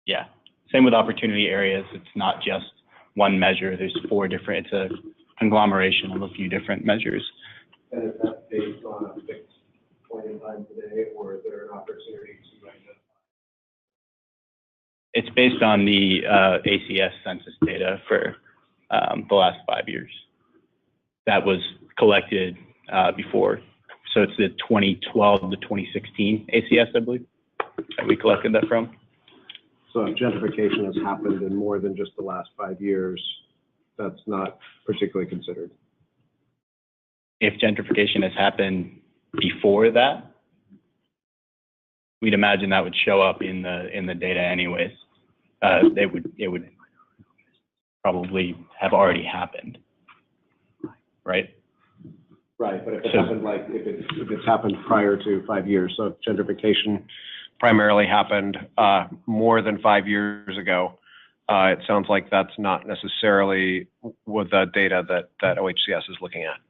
Yeah, same with opportunity areas. It's not just one measure. There's 4 different, it's a conglomeration of a few different measures. And is that based on a fixed point in time today, or is there an opportunity to identify? It's based on the ACS census data for the last 5 years. That was collected before. So it's the 2012 to 2016 ACS, I believe, that we collected that from. So if gentrification has happened in more than just the last 5 years, that's not particularly considered. If gentrification has happened before that, we'd imagine that would show up in the data anyways. It would probably have already happened, right? Right, but if it happened, like if it's happened prior to 5 years, so if gentrification primarily happened more than 5 years ago, it sounds like that's not necessarily with the data that OHCS is looking at.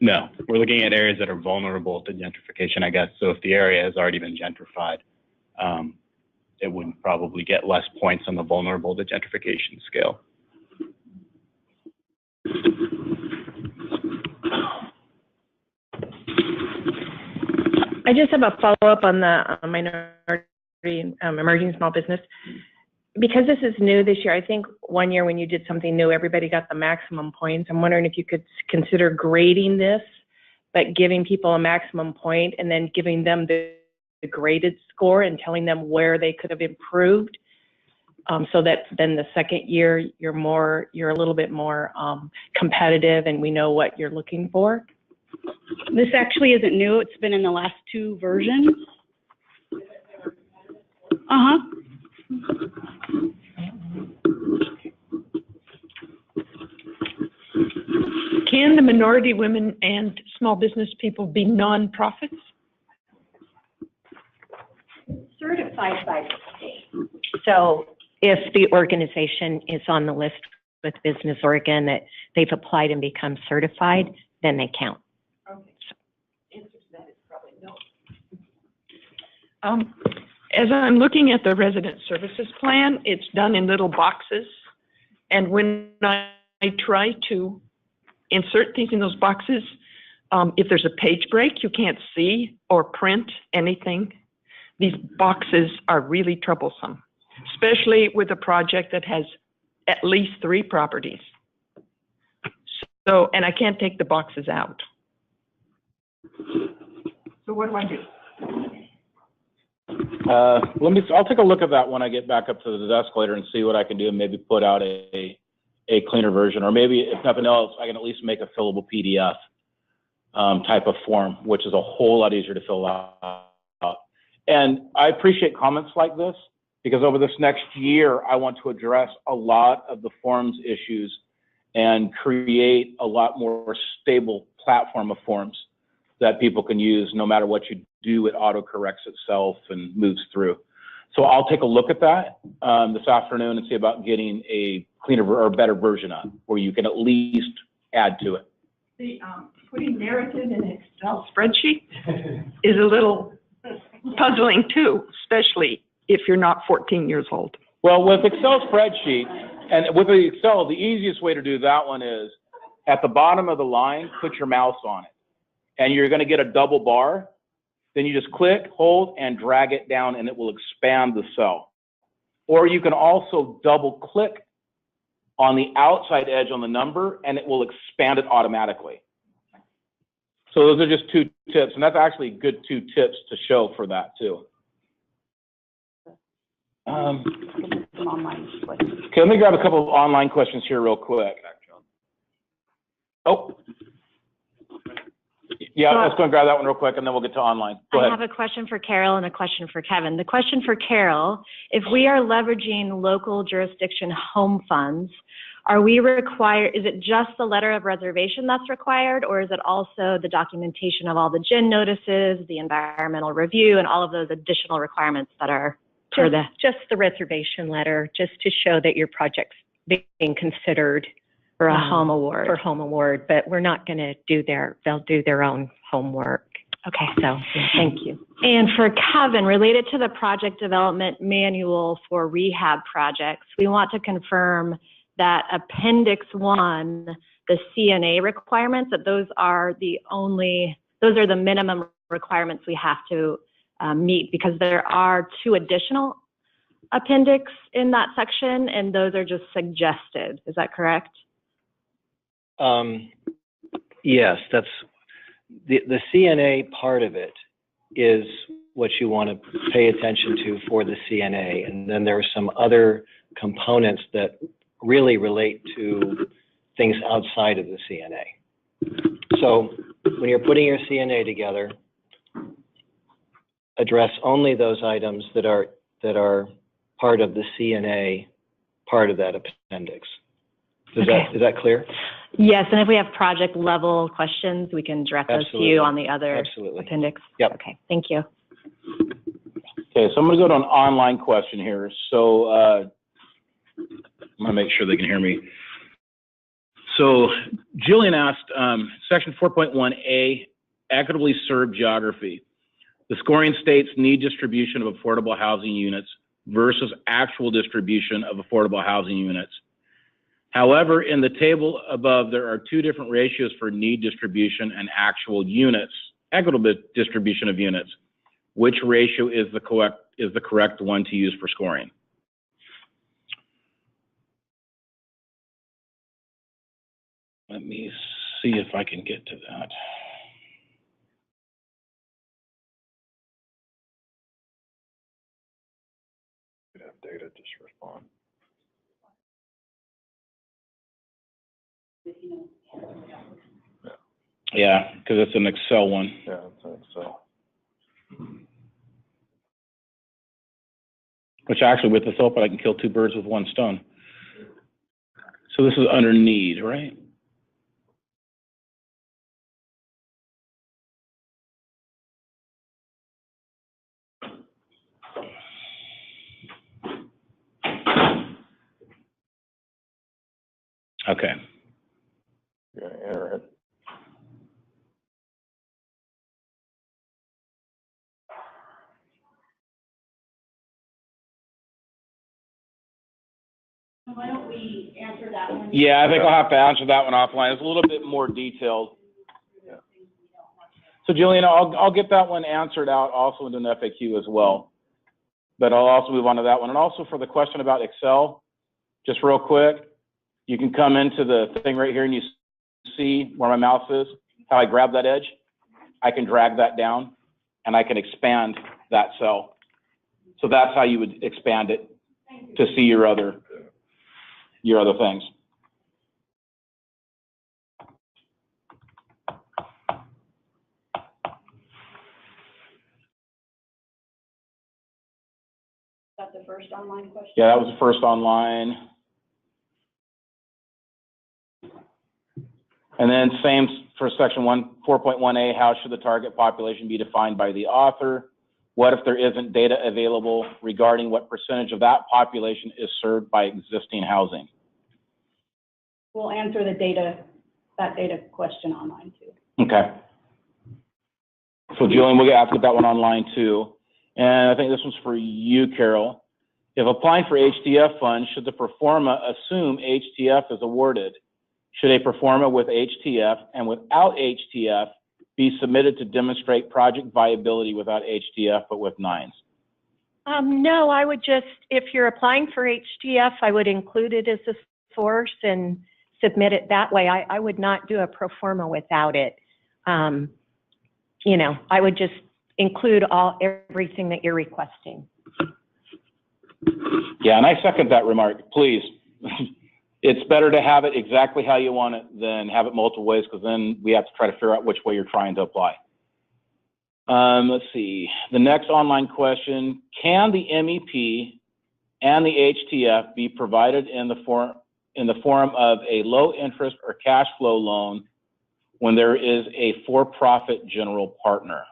No, we're looking at areas that are vulnerable to gentrification, I guess. So if the area has already been gentrified, it would probably get less points on the vulnerable to gentrification scale. I just have a follow-up on the minority emerging small business. Because this is new this year, I think one year when you did something new, everybody got the maximum points. I'm wondering if you could consider grading this, but giving people a maximum point and then giving them the graded score and telling them where they could have improved, so that then the second year you're a little bit more competitive and we know what you're looking for. This actually isn't new. It's been in the last 2 versions. Can the minority women and small business people be nonprofits? Certified by the state. So if the organization is on the list with Business Oregon that they've applied and become certified, then they count. Okay. Answer to that is probably no. As I'm looking at the resident services plan, it's done in little boxes. And when I try to insert things in those boxes, if there's a page break, you can't see or print anything. These boxes are really troublesome, especially with a project that has at least 3 properties. So, and I can't take the boxes out. So what do I do? I'll take a look at that when I get back up to the desk later and see what I can do and maybe put out a cleaner version, or maybe if nothing else, I can at least make a fillable PDF type of form, which is a whole lot easier to fill out. And I appreciate comments like this because over this next year, I want to address a lot of the forms issues and create a lot more stable platform of forms that people can use. No matter what you do, it auto corrects itself and moves through. So I'll take a look at that this afternoon and see about getting a cleaner or better version of it where you can at least add to it. The putting narrative in an Excel spreadsheet is a little puzzling too, especially if you're not 14 years old. Well, with Excel spreadsheet, and with the Excel, the easiest way to do that one is at the bottom of the line, put your mouse on it. And you're going to get a double bar. Then you just click, hold, and drag it down, and it will expand the cell. Or you can also double click on the outside edge on the number, and it will expand it automatically. So those are just 2 tips, and that's actually good 2 tips to show for that too. Some online questions. Okay, let me grab a couple of online questions here real quick. Oh. Yeah, let's go and grab that one real quick, and then we'll get to online. Go ahead. I have a question for Carol and a question for Kevin. The question for Carol, if we are leveraging local jurisdiction home funds, are we required, is it just the letter of reservation that's required, or is it also the documentation of all the GIN notices, the environmental review, and all of those additional requirements that are for the... Just the reservation letter, just to show that your project's being considered for a home award? For home award, but we're not going to do they'll do their own homework. Okay. So, thank you. And for Kevin, related to the project development manual for rehab projects, we want to confirm that Appendix 1, the CNA requirements, that those are the minimum requirements we have to meet, because there are 2 additional appendix in that section, and those are just suggested. Is that correct? Yes, that's the CNA part of it is what you want to pay attention to for the CNA. And then there are some other components that really relate to things outside of the CNA. So when you're putting your CNA together, address only those items that are part of the CNA part of that appendix. Is that clear? Yes, and if we have project level questions, we can direct those to you on the other appendix. Yep. Okay, thank you. Okay, so I'm going to go to an online question here. So I'm going to make sure they can hear me. So Jillian asked, section 4.1A, equitably served geography. The scoring states need distribution of affordable housing units versus actual distribution of affordable housing units. However, in the table above, there are 2 different ratios for need distribution and actual units, equitable distribution of units. Which ratio is the correct one to use for scoring? Let me see if I can get to that. You'd have data just respond. Yeah, because it's an Excel one. Yeah, it's an Excel. Which actually, with this open, I can kill 2 birds with 1 stone. So this is under need, right? Okay. You're going to enter it. Why don't we answer that one? Yeah, I think I'll have to answer that one offline. It's a little bit more detailed. So Juliana, I'll get that one answered out also into an FAQ as well. But I'll also move on to that one. And also for the question about Excel, just real quick, you can come into the thing right here and you see where my mouse is, how I grab that edge. I can drag that down and I can expand that cell. So that's how you would expand it to see your other things. That's the first online question? Yeah, that was the first online. And then same for section 4.1a, how should the target population be defined by the author? What if there isn't data available regarding what percentage of that population is served by existing housing? We'll answer that data question online too. Okay. So Julian, we'll have to get that one online too. And I think this one's for you, Carol. If applying for HTF funds, should the proforma assume HTF is awarded? Should a proforma with HTF and without HTF be submitted to demonstrate project viability without HTF but with nines? No, I would just, if you're applying for HTF, I would include it as a source and submit it that way. I would not do a proforma without it. You know, I would just include everything that you're requesting. Yeah, and I second that remark, please. It's better to have it exactly how you want it than have it multiple ways, because then we have to try to figure out which way you're trying to apply. Let's see, the next online question, can the MEP and the HTF be provided in the form of a low interest or cash flow loan when there is a for-profit general partner?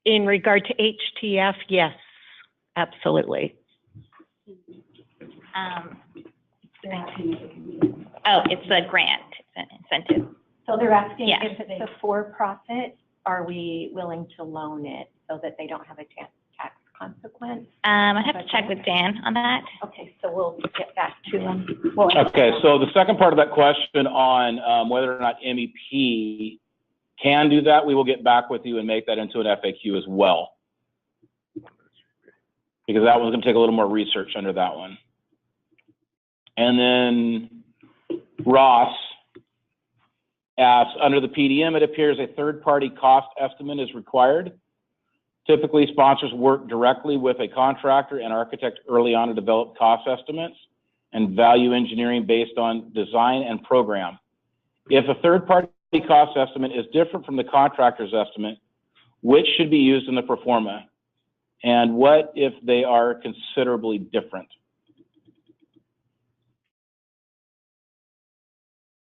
In regard to HTF, yes, absolutely. It's a grant, it's an incentive. So they're asking Yeah. if it's a for-profit, are we willing to loan it so that they don't have a tax consequence? I'd have to check with Dan on that. Okay, so we'll get back to them. Okay, so the second part of that question on whether or not MEP can do that, we will get back with you and make that into an FAQ as well. Because that one's going to take a little more research under that one. And then Ross asks, under the PDM, it appears a third-party cost estimate is required. Typically, sponsors work directly with a contractor and architect early on to develop cost estimates and value engineering based on design and program. If a third-party cost estimate is different from the contractor's estimate, which should be used in the proforma? And what if they are considerably different?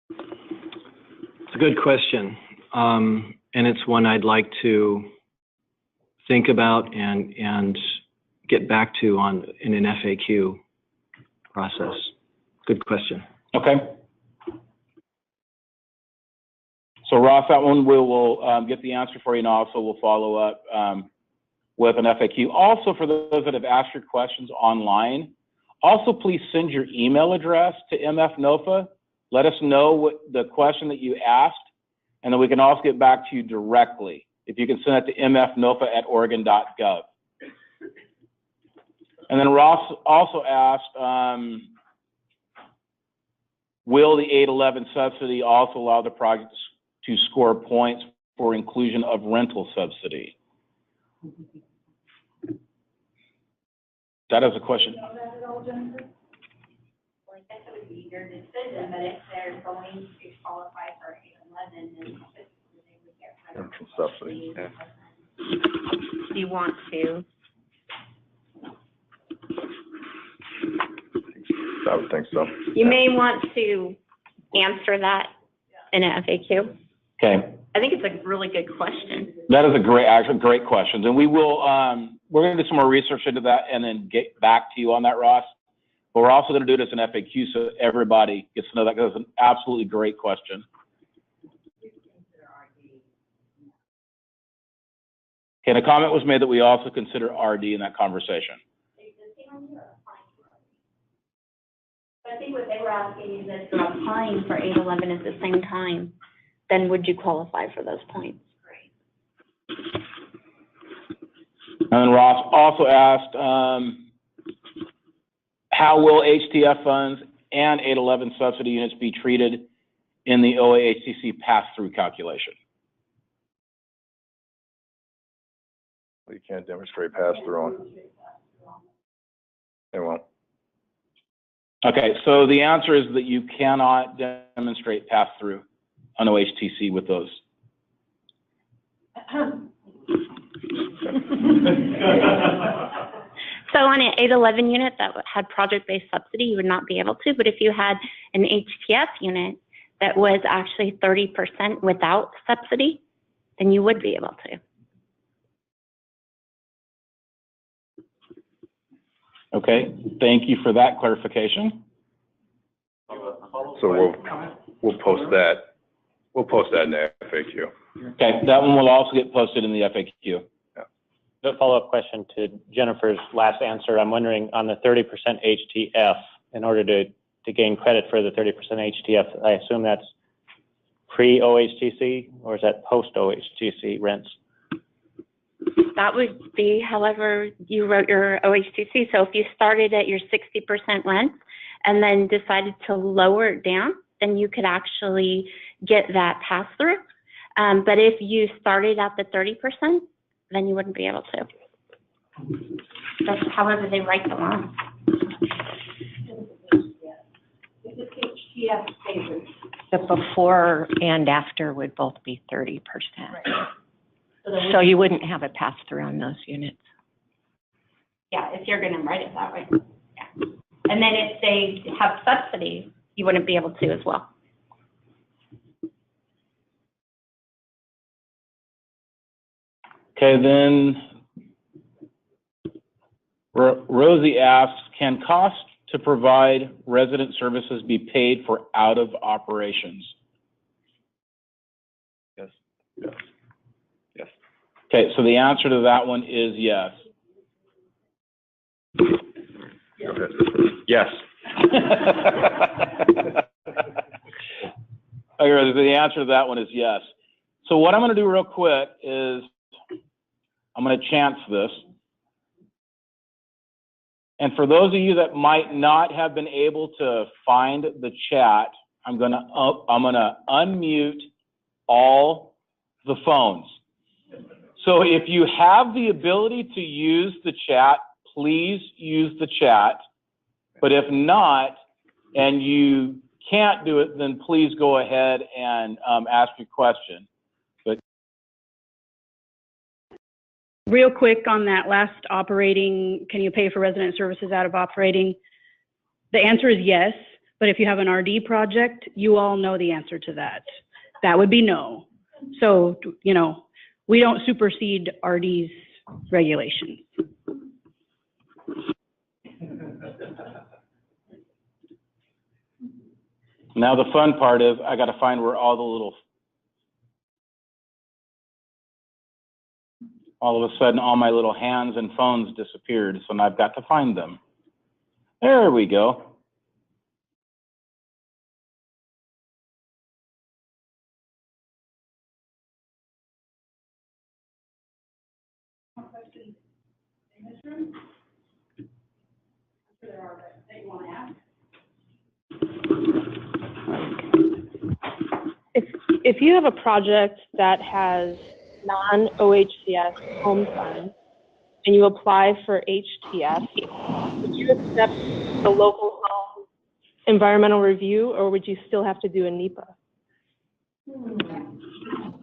It's a good question, and it's one I'd like to think about and get back to in an FAQ process. Good question. Okay. So Ross, that one we will get the answer for you, and also we'll follow up with an FAQ. Also, for those that have asked your questions online, also please send your email address to MF NOFA. Let us know what the question that you asked, and then we can also get back to you directly. If you can send it to mfnofa@oregon.gov. And then Ross also asked, will the 811 subsidy also allow the project to score points for inclusion of rental subsidy? That is a question. Well, I guess it would be your decision, but if they're going to qualify for 811, then they would get Rental subsidy. Yeah. Do you want to? I would think so. You may want to answer that in an FAQ. Okay. I think it's a really good question. That is actually great question. And we will, we're going to do some more research into that and then get back to you on that, Ross. But we're also going to do it as an FAQ so everybody gets to know that, because it's an absolutely great question. Okay, and a comment was made that we also consider RD in that conversation. I think what they were asking is that if you're applying for 811 at the same time, then would you qualify for those points? And Ross also asked, how will HTF funds and 811 subsidy units be treated in the OAHCC pass-through calculation? You can't demonstrate pass-through on. They won't. Okay, so the answer is that you cannot demonstrate pass-through on OHTC with those. So on an 811 unit that had project-based subsidy, you would not be able to, but if you had an HTF unit that was actually 30% without subsidy, then you would be able to. Okay, thank you for that clarification. So we'll post that. We'll post that in the FAQ. Okay, that one will also get posted in the FAQ. A follow-up question to Jennifer's last answer. I'm wondering on the 30% HTF, in order to gain credit for the 30% HTF, I assume that's pre-OHTC or is that post-OHTC rents? That would be however you wrote your OHTC. So if you started at your 60% rent and then decided to lower it down, then you could actually get that pass-through. But if you started at the 30%, then you wouldn't be able to. That's however they write them on. The before and after would both be 30%. Right. So you wouldn't have a pass-through on those units. Yeah, if you're going to write it that way. Yeah. And then if they have subsidies, you wouldn't be able to as well. Okay, then Rosie asks, can cost to provide resident services be paid for out of operations? Yes. Yes. Yes. Okay, so the answer to that one is yes. Okay. Yes. Okay, the answer to that one is yes. So what I'm going to do real quick is I'm going to chance this. And for those of you that might not have been able to find the chat, I'm going to unmute all the phones. So if you have the ability to use the chat, please use the chat. But if not, and you can't do it, then please go ahead and ask your question. Real quick on that last operating, can you pay for resident services out of operating? The answer is yes, but if you have an RD project, you all know the answer to that. That would be no. So, you know, we don't supersede RD's regulations. Now the fun part is I got to find where all of a sudden all my little hands and phones disappeared, so now I've got to find them. There we go. If you have a project that has non-OHCS home funds and you apply for HTS, would you accept the local home environmental review or would you still have to do a NEPA?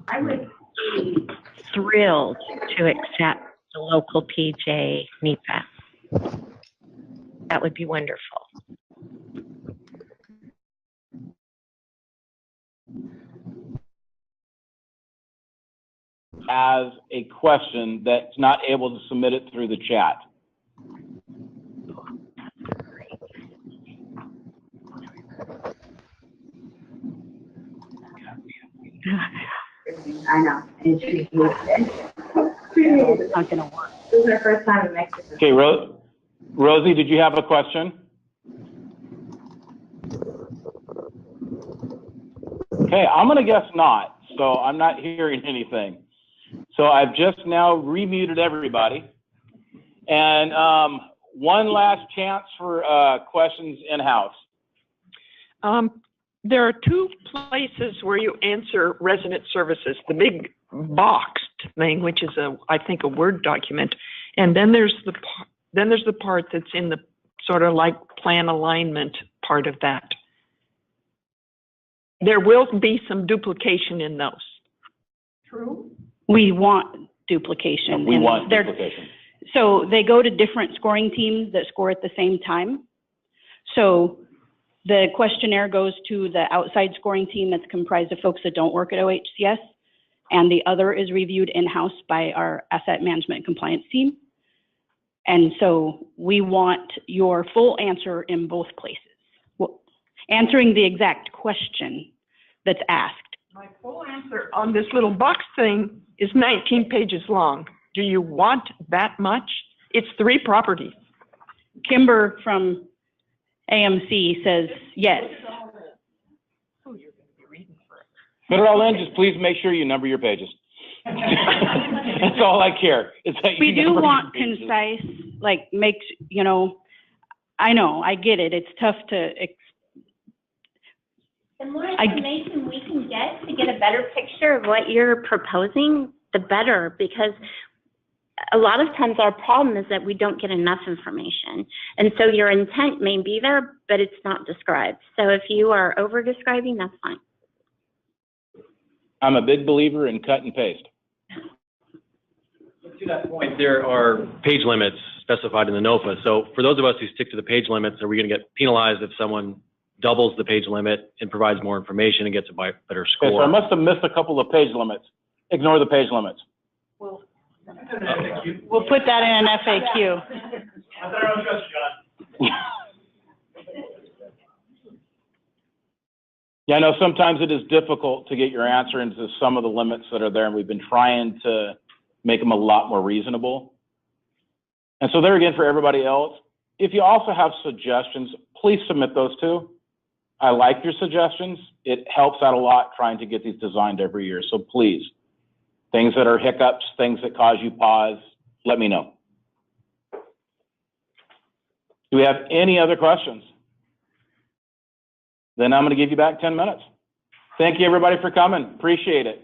I would be thrilled to accept the local PJ NEPA. That would be wonderful. As a question that's not able to submit it through the chat. I know. It's not going to work. This is our first time in Mexico. Okay, Rosie, did you have a question? Okay, I'm gonna guess not, so I'm not hearing anything. So I've just now remuted everybody. And one last chance for questions in-house. There are two places where you answer resident services, the big boxed thing, which is I think a Word document. And then there's the part that's in the sort of like plan alignment part of that. There will be some duplication in those. True. We want duplication. We want duplication. So they go to different scoring teams that score at the same time. So the questionnaire goes to the outside scoring team that's comprised of folks that don't work at OHCS, and the other is reviewed in-house by our asset management compliance team. And so we want your full answer in both places. Well, answering the exact question that's asked. My full answer on this little box thing is 19 pages long. Do you want that much? It's 3 properties. Kimber from AMC says yes. Put it all in, just please make sure you number your pages. That's all I care. Is that We you do number want your pages. concise, like makes, you know, I know, I get it. It's tough to, The more information we can get to get a better picture of what you're proposing, the better, because a lot of times our problem is that we don't get enough information. And so your intent may be there, but it's not described. So if you are over describing, that's fine. I'm a big believer in cut and paste. To that point, there are page limits specified in the NOFA. So for those of us who stick to the page limits, are we going to get penalized if someone doubles the page limit and provides more information and gets a better score? Okay, so I must have missed a couple of page limits. Ignore the page limits. we'll put that in an FAQ. Yeah, I know sometimes it is difficult to get your answer into some of the limits that are there, and we've been trying to make them a lot more reasonable. And so there again, for everybody else, if you also have suggestions, please submit those too. I like your suggestions. It helps out a lot trying to get these designed every year. So please, things that are hiccups, things that cause you pause, let me know. Do we have any other questions? Then I'm going to give you back 10 minutes. Thank you, everybody, for coming. Appreciate it.